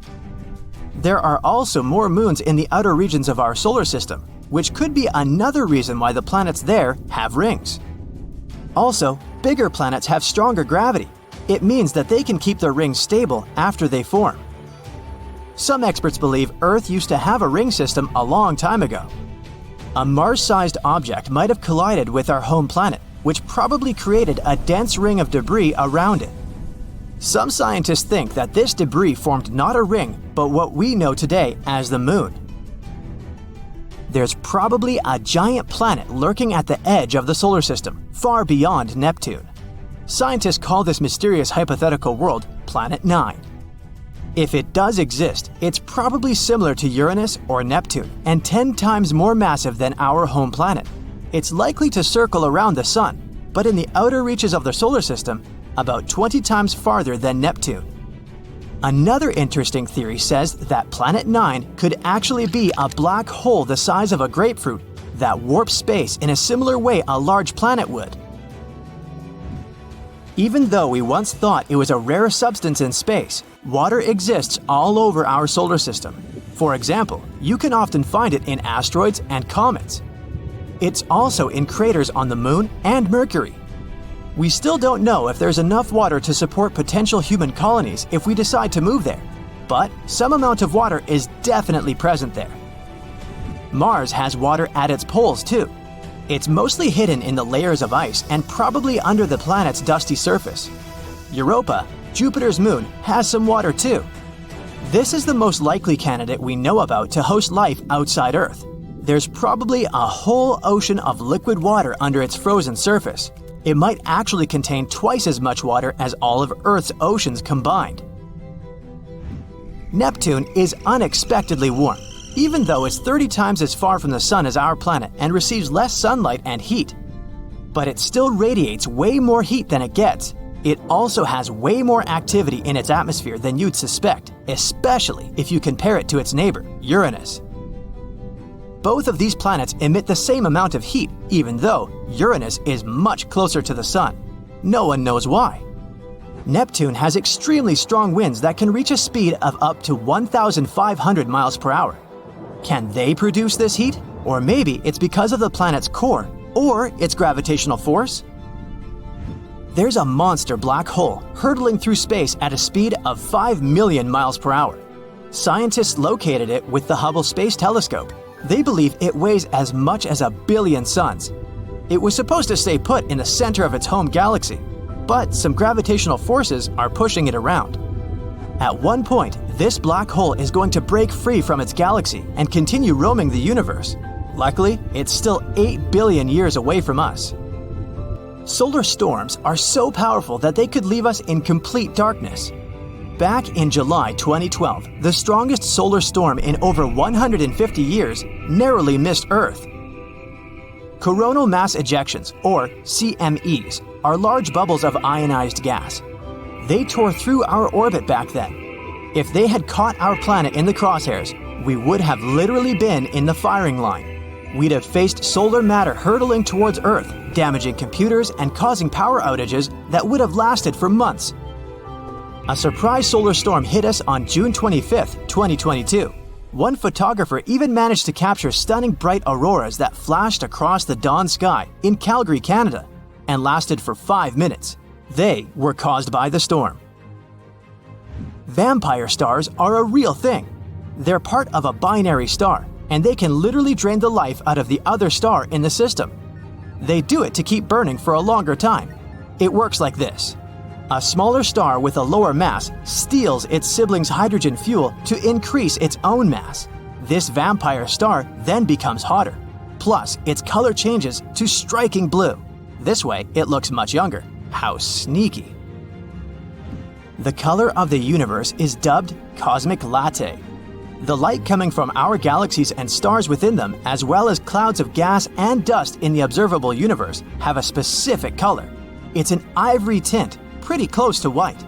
There are also more moons in the outer regions of our solar system, which could be another reason why the planets there have rings. Also, bigger planets have stronger gravity. It means that they can keep their rings stable after they form. Some experts believe Earth used to have a ring system a long time ago. A Mars-sized object might have collided with our home planet, which probably created a dense ring of debris around it. Some scientists think that this debris formed not a ring, but what we know today as the Moon. There's probably a giant planet lurking at the edge of the solar system, far beyond Neptune. Scientists call this mysterious hypothetical world Planet 9. If it does exist, it's probably similar to Uranus or Neptune and 10 times more massive than our home planet. It's likely to circle around the Sun, but in the outer reaches of the solar system, about 20 times farther than Neptune. Another interesting theory says that Planet 9 could actually be a black hole the size of a grapefruit that warps space in a similar way a large planet would. Even though we once thought it was a rare substance in space, water exists all over our solar system. For example, you can often find it in asteroids and comets. It's also in craters on the Moon and Mercury. We still don't know if there's enough water to support potential human colonies if we decide to move there, but some amount of water is definitely present there. Mars has water at its poles too. It's mostly hidden in the layers of ice and probably under the planet's dusty surface. Europa, Jupiter's moon, has some water too. This is the most likely candidate we know about to host life outside Earth. There's probably a whole ocean of liquid water under its frozen surface. It might actually contain twice as much water as all of Earth's oceans combined. Neptune is unexpectedly warm, even though it's 30 times as far from the Sun as our planet and receives less sunlight and heat. But it still radiates way more heat than it gets. It also has way more activity in its atmosphere than you'd suspect, especially if you compare it to its neighbor, Uranus. Both of these planets emit the same amount of heat, even though Uranus is much closer to the Sun. No one knows why. Neptune has extremely strong winds that can reach a speed of up to 1,500 miles per hour. Can they produce this heat? Or maybe it's because of the planet's core, or its gravitational force? There's a monster black hole hurtling through space at a speed of 5 million miles per hour. Scientists located it with the Hubble Space Telescope. They believe it weighs as much as 1 billion suns. It was supposed to stay put in the center of its home galaxy, but some gravitational forces are pushing it around. At one point, this black hole is going to break free from its galaxy and continue roaming the universe. Luckily, it's still 8 billion years away from us. Solar storms are so powerful that they could leave us in complete darkness. Back in July 2012, the strongest solar storm in over 150 years narrowly missed Earth. Coronal mass ejections, or CMEs, are large bubbles of ionized gas. They tore through our orbit back then. If they had caught our planet in the crosshairs, we would have literally been in the firing line. We'd have faced solar matter hurtling towards Earth, damaging computers and causing power outages that would have lasted for months. A surprise solar storm hit us on June 25, 2022. One photographer even managed to capture stunning bright auroras that flashed across the dawn sky in Calgary, Canada, and lasted for 5 minutes. They were caused by the storm. Vampire stars are a real thing. They're part of a binary star, and they can literally drain the life out of the other star in the system. They do it to keep burning for a longer time. It works like this. A smaller star with a lower mass steals its sibling's hydrogen fuel to increase its own mass. This vampire star then becomes hotter. Plus, its color changes to striking blue. This way, it looks much younger. How sneaky. The color of the universe is dubbed cosmic latte. The light coming from our galaxies and stars within them, as well as clouds of gas and dust in the observable universe, have a specific color. It's an ivory tint, pretty close to white.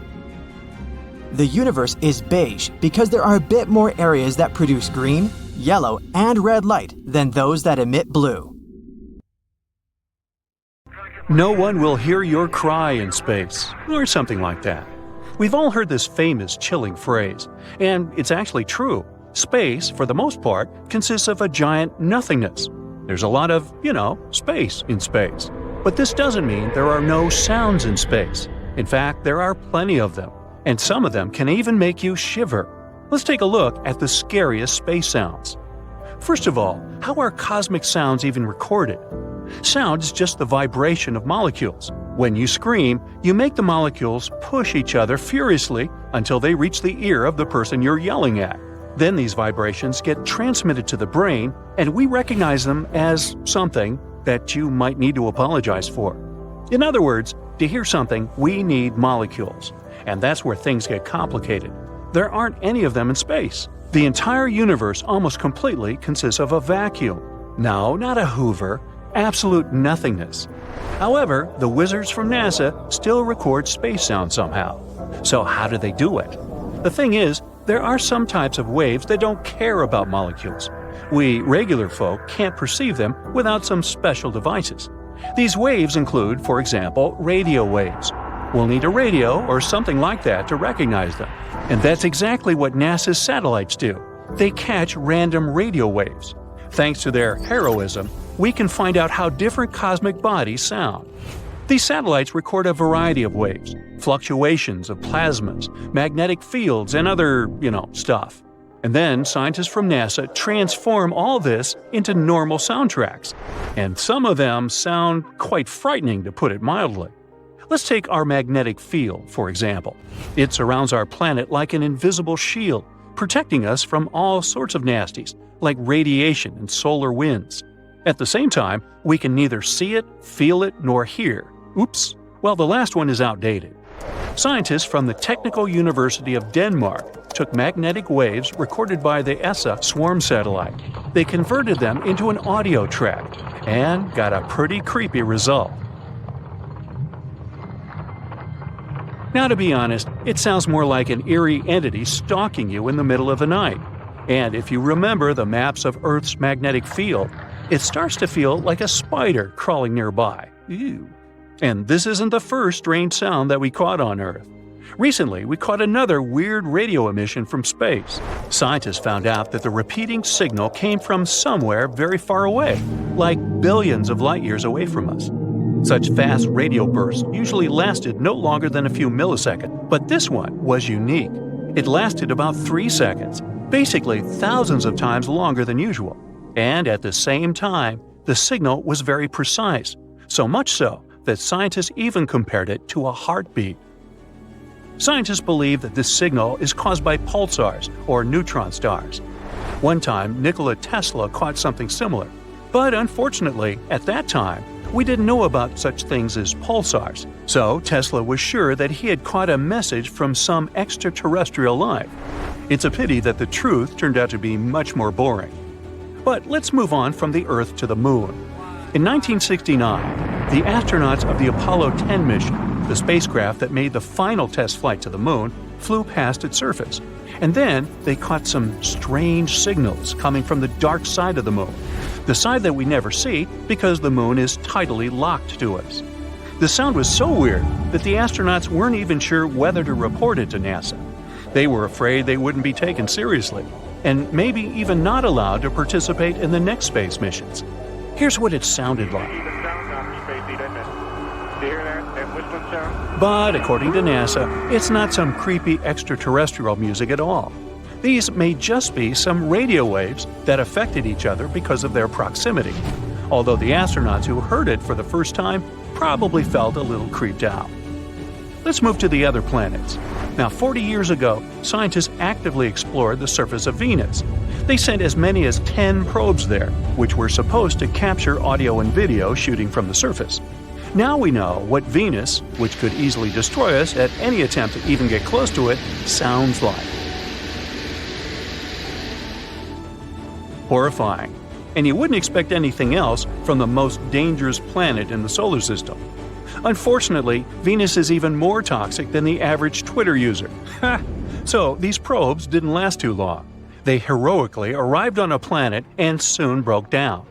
The universe is beige because there are a bit more areas that produce green, yellow, and red light than those that emit blue. No one will hear your cry in space, or something like that. We've all heard this famous chilling phrase, and it's actually true. Space, for the most part, consists of a giant nothingness. There's a lot of, space in space. But this doesn't mean there are no sounds in space. In fact, there are plenty of them, and some of them can even make you shiver. Let's take a look at the scariest space sounds. First of all, how are cosmic sounds even recorded? Sound is just the vibration of molecules. When you scream, you make the molecules push each other furiously until they reach the ear of the person you're yelling at. Then these vibrations get transmitted to the brain, and we recognize them as something that you might need to apologize for. In other words, to hear something, we need molecules. And that's where things get complicated. There aren't any of them in space. The entire universe almost completely consists of a vacuum. No, not a Hoover. Absolute nothingness. However, the wizards from NASA still record space sound somehow. So how do they do it? The thing is, there are some types of waves that don't care about molecules. We regular folk can't perceive them without some special devices. These waves include, for example, radio waves. We'll need a radio or something like that to recognize them. And that's exactly what NASA's satellites do. They catch random radio waves. Thanks to their heroism, we can find out how different cosmic bodies sound. These satellites record a variety of waves, fluctuations of plasmas, magnetic fields, and other, stuff. And then scientists from NASA transform all this into normal soundtracks. And some of them sound quite frightening, to put it mildly. Let's take our magnetic field, for example. It surrounds our planet like an invisible shield, protecting us from all sorts of nasties, like radiation and solar winds. At the same time, we can neither see it, feel it, nor hear. Oops. Well, the last one is outdated. Scientists from the Technical University of Denmark took magnetic waves recorded by the ESA swarm satellite. They converted them into an audio track and got a pretty creepy result. Now, to be honest, it sounds more like an eerie entity stalking you in the middle of the night. And if you remember the maps of Earth's magnetic field, it starts to feel like a spider crawling nearby. Ew. And this isn't the first strange sound that we caught on Earth. Recently, we caught another weird radio emission from space. Scientists found out that the repeating signal came from somewhere very far away, like billions of light years away from us. Such fast radio bursts usually lasted no longer than a few milliseconds, but this one was unique. It lasted about 3 seconds, basically thousands of times longer than usual. And at the same time, the signal was very precise, so much so that scientists even compared it to a heartbeat. Scientists believe that this signal is caused by pulsars, or neutron stars. One time, Nikola Tesla caught something similar, but unfortunately, at that time, we didn't know about such things as pulsars, so Tesla was sure that he had caught a message from some extraterrestrial life. It's a pity that the truth turned out to be much more boring. But let's move on from the Earth to the Moon. In 1969, the astronauts of the Apollo 10 mission, the spacecraft that made the final test flight to the Moon, flew past its surface. And then they caught some strange signals coming from the dark side of the Moon, the side that we never see because the Moon is tidally locked to us. The sound was so weird that the astronauts weren't even sure whether to report it to NASA. They were afraid they wouldn't be taken seriously, and maybe even not allowed to participate in the next space missions. Here's what it sounded like. But according to NASA, it's not some creepy extraterrestrial music at all. These may just be some radio waves that affected each other because of their proximity, although the astronauts who heard it for the first time probably felt a little creeped out. Let's move to the other planets. Now, 40 years ago, scientists actively explored the surface of Venus. They sent as many as 10 probes there, which were supposed to capture audio and video shooting from the surface. Now we know what Venus, which could easily destroy us at any attempt to even get close to it, sounds like. Horrifying. And you wouldn't expect anything else from the most dangerous planet in the solar system. Unfortunately, Venus is even more toxic than the average Twitter user. So these probes didn't last too long. They heroically arrived on a planet and soon broke down.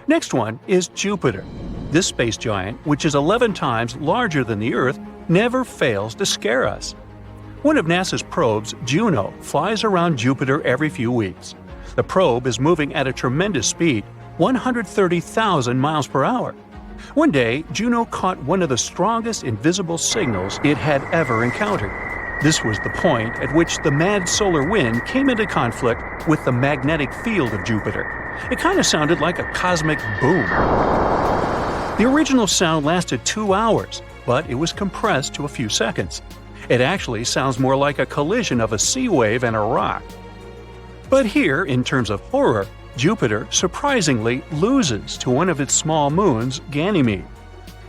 Next one is Jupiter. This space giant, which is 11 times larger than the Earth, never fails to scare us. One of NASA's probes, Juno, flies around Jupiter every few weeks. The probe is moving at a tremendous speed, 130,000 miles per hour. One day, Juno caught one of the strongest invisible signals it had ever encountered. This was the point at which the mad solar wind came into conflict with the magnetic field of Jupiter. It kind of sounded like a cosmic boom. The original sound lasted 2 hours, but it was compressed to a few seconds. It actually sounds more like a collision of a sea wave and a rock. But here, in terms of horror, Jupiter surprisingly loses to one of its small moons, Ganymede.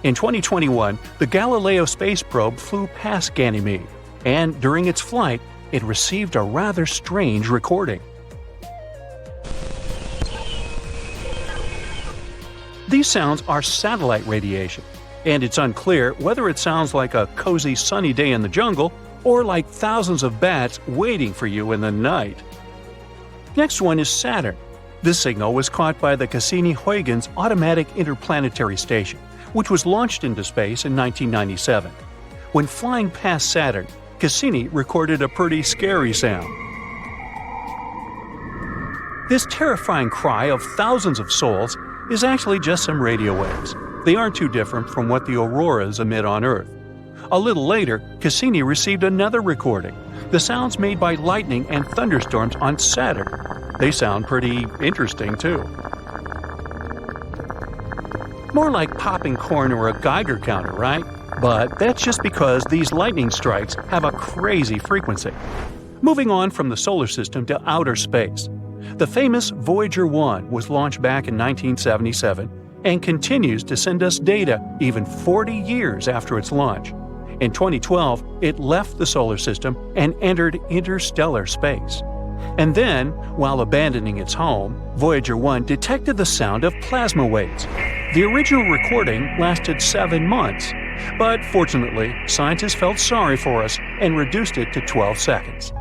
In 2021, the Galileo space probe flew past Ganymede, and during its flight, it received a rather strange recording. These sounds are satellite radiation, and it's unclear whether it sounds like a cozy sunny day in the jungle or like thousands of bats waiting for you in the night. Next one is Saturn. This signal was caught by the Cassini-Huygens Automatic Interplanetary Station, which was launched into space in 1997. When flying past Saturn, Cassini recorded a pretty scary sound. This terrifying cry of thousands of souls is actually just some radio waves. They aren't too different from what the auroras emit on Earth. A little later, Cassini received another recording, the sounds made by lightning and thunderstorms on Saturn. They sound pretty interesting too. More like popping corn or a Geiger counter, right? But that's just because these lightning strikes have a crazy frequency. Moving on from the solar system to outer space. The famous Voyager 1 was launched back in 1977 and continues to send us data even 40 years after its launch. In 2012, it left the solar system and entered interstellar space. And then, while abandoning its home, Voyager 1 detected the sound of plasma waves. The original recording lasted 7 months, but fortunately, scientists felt sorry for us and reduced it to 12 seconds.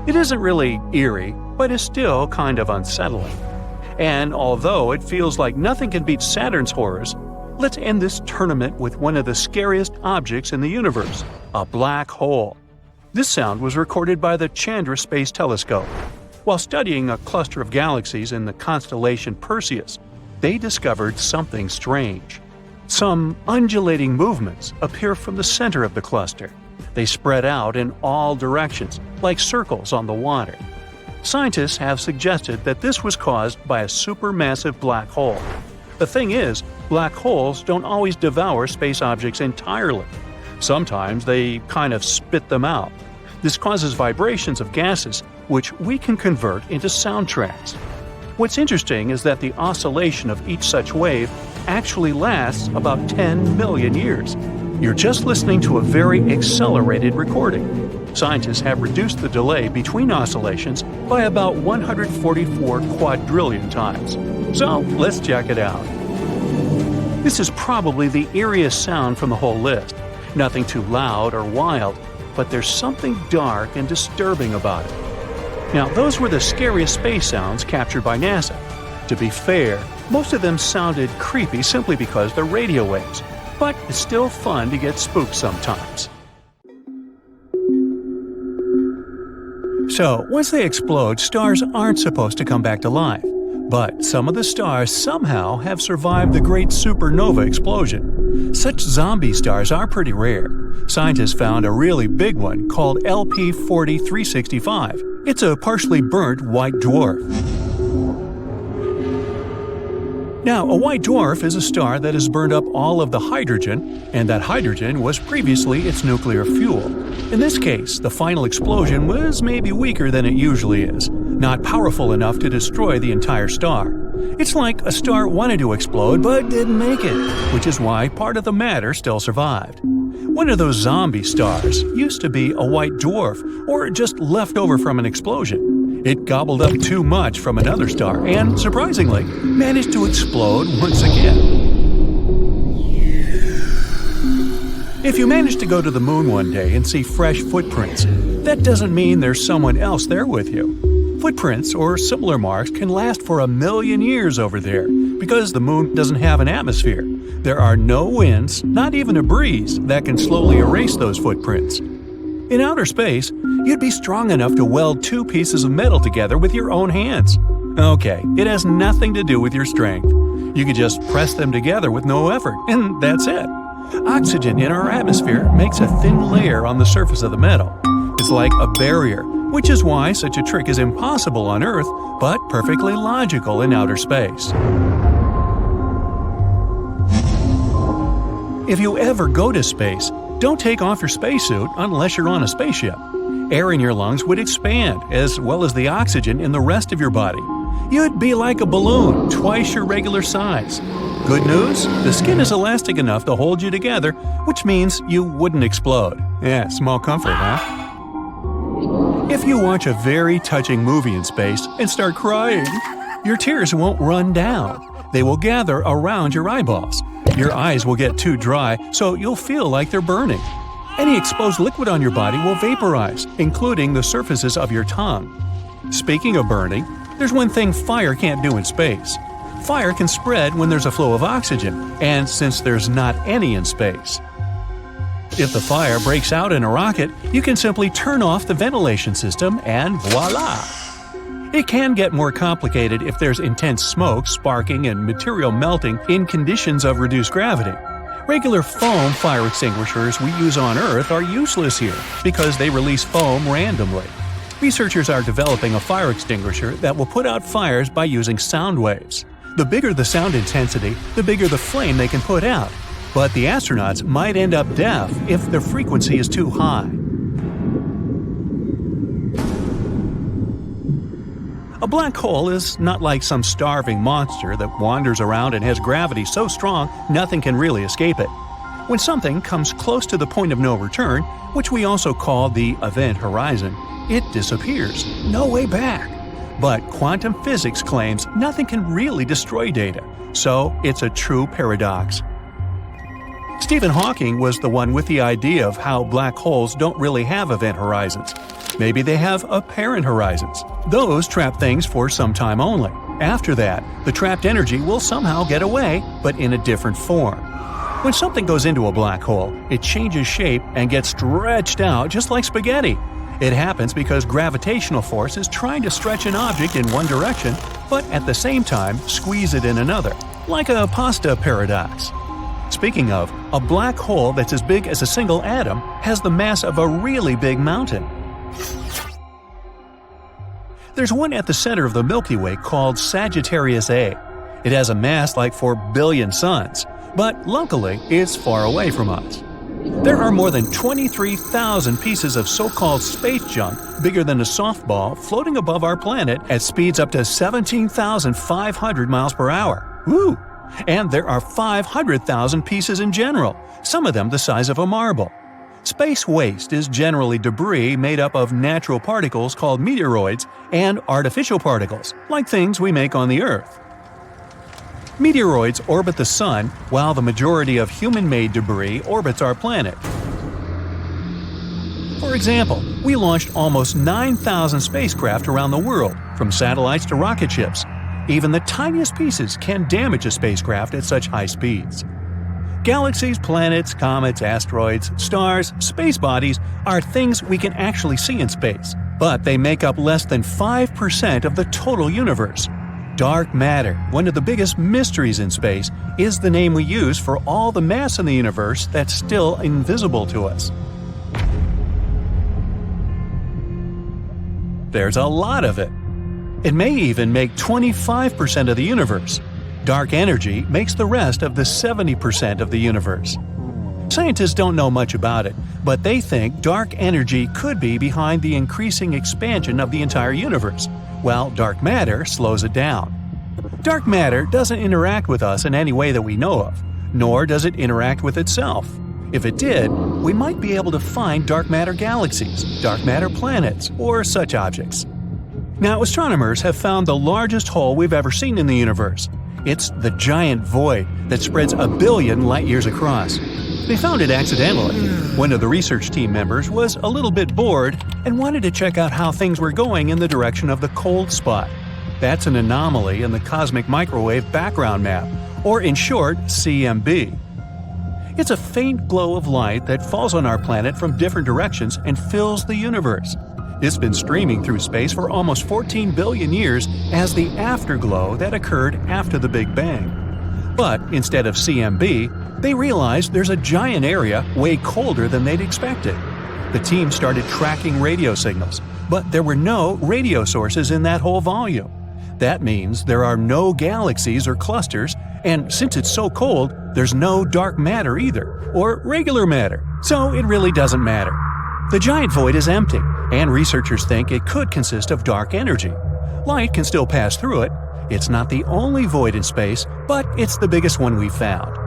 It isn't really eerie, but is still kind of unsettling. And although it feels like nothing can beat Saturn's horrors, let's end this tournament with one of the scariest objects in the universe, a black hole. This sound was recorded by the Chandra Space Telescope. While studying a cluster of galaxies in the constellation Perseus, they discovered something strange. Some undulating movements appear from the center of the cluster. They spread out in all directions, like circles on the water. Scientists have suggested that this was caused by a supermassive black hole. The thing is, black holes don't always devour space objects entirely. Sometimes they kind of spit them out. This causes vibrations of gases, which we can convert into soundtracks. What's interesting is that the oscillation of each such wave actually lasts about 10 million years. You're just listening to a very accelerated recording. Scientists have reduced the delay between oscillations by about 144 quadrillion times. So let's check it out. This is probably the eeriest sound from the whole list. Nothing too loud or wild, but there's something dark and disturbing about it. Now, those were the scariest space sounds captured by NASA. To be fair, most of them sounded creepy simply because they're radio waves, but it's still fun to get spooked sometimes. So, once they explode, stars aren't supposed to come back to life. But some of the stars somehow have survived the Great Supernova Explosion. Such zombie stars are pretty rare. Scientists found a really big one called LP 4365. It's a partially burnt white dwarf. Now, a white dwarf is a star that has burned up all of the hydrogen, and that hydrogen was previously its nuclear fuel. In this case, the final explosion was maybe weaker than it usually is, not powerful enough to destroy the entire star. It's like a star wanted to explode but didn't make it, which is why part of the matter still survived. One of those zombie stars used to be a white dwarf, or just left over from an explosion. It gobbled up too much from another star and, surprisingly, managed to explode once again. If you manage to go to the moon one day and see fresh footprints, that doesn't mean there's someone else there with you. Footprints or similar marks can last for 1,000,000 years over there because the moon doesn't have an atmosphere. There are no winds, not even a breeze, that can slowly erase those footprints. In outer space, you'd be strong enough to weld 2 pieces of metal together with your own hands. Okay, it has nothing to do with your strength. You could just press them together with no effort, and that's it. Oxygen in our atmosphere makes a thin layer on the surface of the metal. It's like a barrier, which is why such a trick is impossible on Earth, but perfectly logical in outer space. If you ever go to space, don't take off your spacesuit unless you're on a spaceship. Air in your lungs would expand, as well as the oxygen in the rest of your body. You'd be like a balloon, twice your regular size. Good news? The skin is elastic enough to hold you together, which means you wouldn't explode. Yeah, small comfort, huh? If you watch a very touching movie in space and start crying, your tears won't run down. They will gather around your eyeballs. Your eyes will get too dry, so you'll feel like they're burning. Any exposed liquid on your body will vaporize, including the surfaces of your tongue. Speaking of burning, there's one thing fire can't do in space. Fire can spread when there's a flow of oxygen, and since there's not any in space. If the fire breaks out in a rocket, you can simply turn off the ventilation system and voila! It can get more complicated if there's intense smoke, sparking, and material melting in conditions of reduced gravity. Regular foam fire extinguishers we use on Earth are useless here because they release foam randomly. Researchers are developing a fire extinguisher that will put out fires by using sound waves. The bigger the sound intensity, the bigger the flame they can put out. But the astronauts might end up deaf if the frequency is too high. A black hole is not like some starving monster that wanders around and has gravity so strong nothing can really escape it. When something comes close to the point of no return, which we also call the event horizon, it disappears. No way back. But quantum physics claims nothing can really destroy data, so it's a true paradox. Stephen Hawking was the one with the idea of how black holes don't really have event horizons. Maybe they have apparent horizons. Those trap things for some time only. After that, the trapped energy will somehow get away, but in a different form. When something goes into a black hole, it changes shape and gets stretched out just like spaghetti. It happens because gravitational force is trying to stretch an object in one direction, but at the same time squeeze it in another, like a pasta paradox. Speaking of, a black hole that's as big as a single atom has the mass of a really big mountain. There's one at the center of the Milky Way called Sagittarius A. It has a mass like 4 billion suns, but luckily it's far away from us. There are more than 23,000 pieces of so-called space junk bigger than a softball floating above our planet at speeds up to 17,500 miles per hour. Woo! And there are 500,000 pieces in general, some of them the size of a marble. Space waste is generally debris made up of natural particles called meteoroids and artificial particles, like things we make on the Earth. Meteoroids orbit the Sun, while the majority of human-made debris orbits our planet. For example, we launched almost 9,000 spacecraft around the world, from satellites to rocket ships. Even the tiniest pieces can damage a spacecraft at such high speeds. Galaxies, planets, comets, asteroids, stars, space bodies are things we can actually see in space, but they make up less than 5% of the total universe. Dark matter, one of the biggest mysteries in space, is the name we use for all the mass in the universe that's still invisible to us. There's a lot of it. It may even make 25% of the universe. Dark energy makes the rest of the 70% of the universe. Scientists don't know much about it, but they think dark energy could be behind the increasing expansion of the entire universe, while dark matter slows it down. Dark matter doesn't interact with us in any way that we know of, nor does it interact with itself. If it did, we might be able to find dark matter galaxies, dark matter planets, or such objects. Now, astronomers have found the largest hole we've ever seen in the universe. It's the giant void that spreads 1 billion light-years across. They found it accidentally. One of the research team members was a little bit bored and wanted to check out how things were going in the direction of the cold spot. That's an anomaly in the cosmic microwave background map, or in short, CMB. It's a faint glow of light that falls on our planet from different directions and fills the universe. It's been streaming through space for almost 14 billion years as the afterglow that occurred after the Big Bang. But instead of CMB, they realized there's a giant area way colder than they'd expected. The team started tracking radio signals, but there were no radio sources in that whole volume. That means there are no galaxies or clusters, and since it's so cold, there's no dark matter either, or regular matter, so it really doesn't matter. The giant void is empty, and researchers think it could consist of dark energy. Light can still pass through it. It's not the only void in space, but it's the biggest one we've found.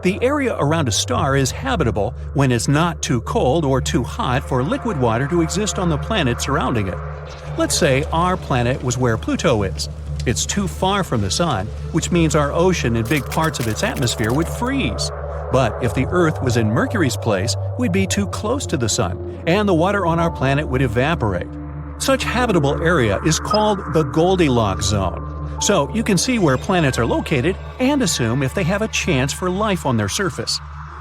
The area around a star is habitable when it's not too cold or too hot for liquid water to exist on the planet surrounding it. Let's say our planet was where Pluto is. It's too far from the Sun, which means our ocean and big parts of its atmosphere would freeze. But if the Earth was in Mercury's place, we'd be too close to the Sun, and the water on our planet would evaporate. Such habitable area is called the Goldilocks zone. So you can see where planets are located and assume if they have a chance for life on their surface.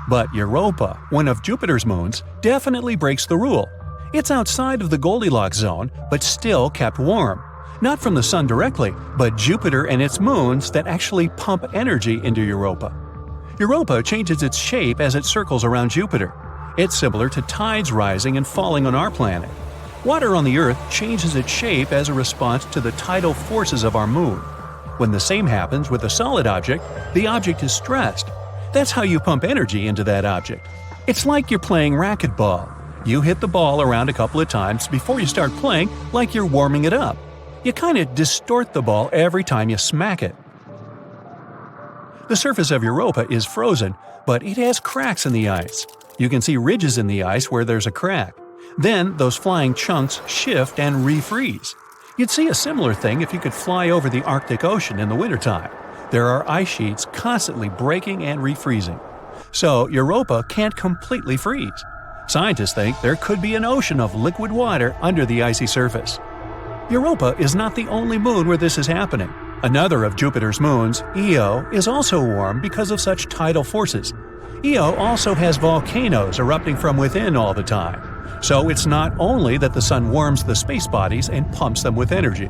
But Europa, one of Jupiter's moons, definitely breaks the rule. It's outside of the Goldilocks zone, but still kept warm. Not from the Sun directly, but Jupiter and its moons that actually pump energy into Europa. Europa changes its shape as it circles around Jupiter. It's similar to tides rising and falling on our planet. Water on the Earth changes its shape as a response to the tidal forces of our moon. When the same happens with a solid object, the object is stressed. That's how you pump energy into that object. It's like you're playing racquetball. You hit the ball around a couple of times before you start playing, like you're warming it up. You kind of distort the ball every time you smack it. The surface of Europa is frozen, but it has cracks in the ice. You can see ridges in the ice where there's a crack. Then those flying chunks shift and refreeze. You'd see a similar thing if you could fly over the Arctic Ocean in the wintertime. There are ice sheets constantly breaking and refreezing. So Europa can't completely freeze. Scientists think there could be an ocean of liquid water under the icy surface. Europa is not the only moon where this is happening. Another of Jupiter's moons, Io, is also warm because of such tidal forces. Io also has volcanoes erupting from within all the time. So it's not only that the Sun warms the space bodies and pumps them with energy.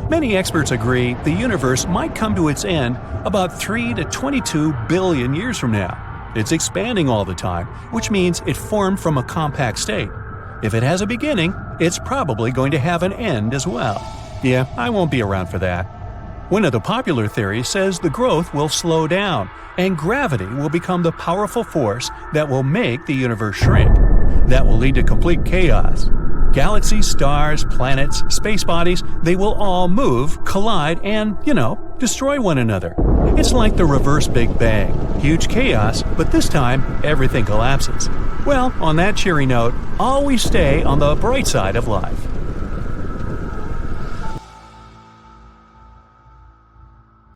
Many experts agree the universe might come to its end about 3 to 22 billion years from now. It's expanding all the time, which means it formed from a compact state. If it has a beginning, it's probably going to have an end as well. Yeah, I won't be around for that. One of the popular theories says the growth will slow down, and gravity will become the powerful force that will make the universe shrink. That will lead to complete chaos. Galaxies, stars, planets, space bodies, they will all move, collide, and, destroy one another. It's like the reverse Big Bang. Huge chaos, but this time, everything collapses. Well, on that cheery note, always stay on the bright side of life.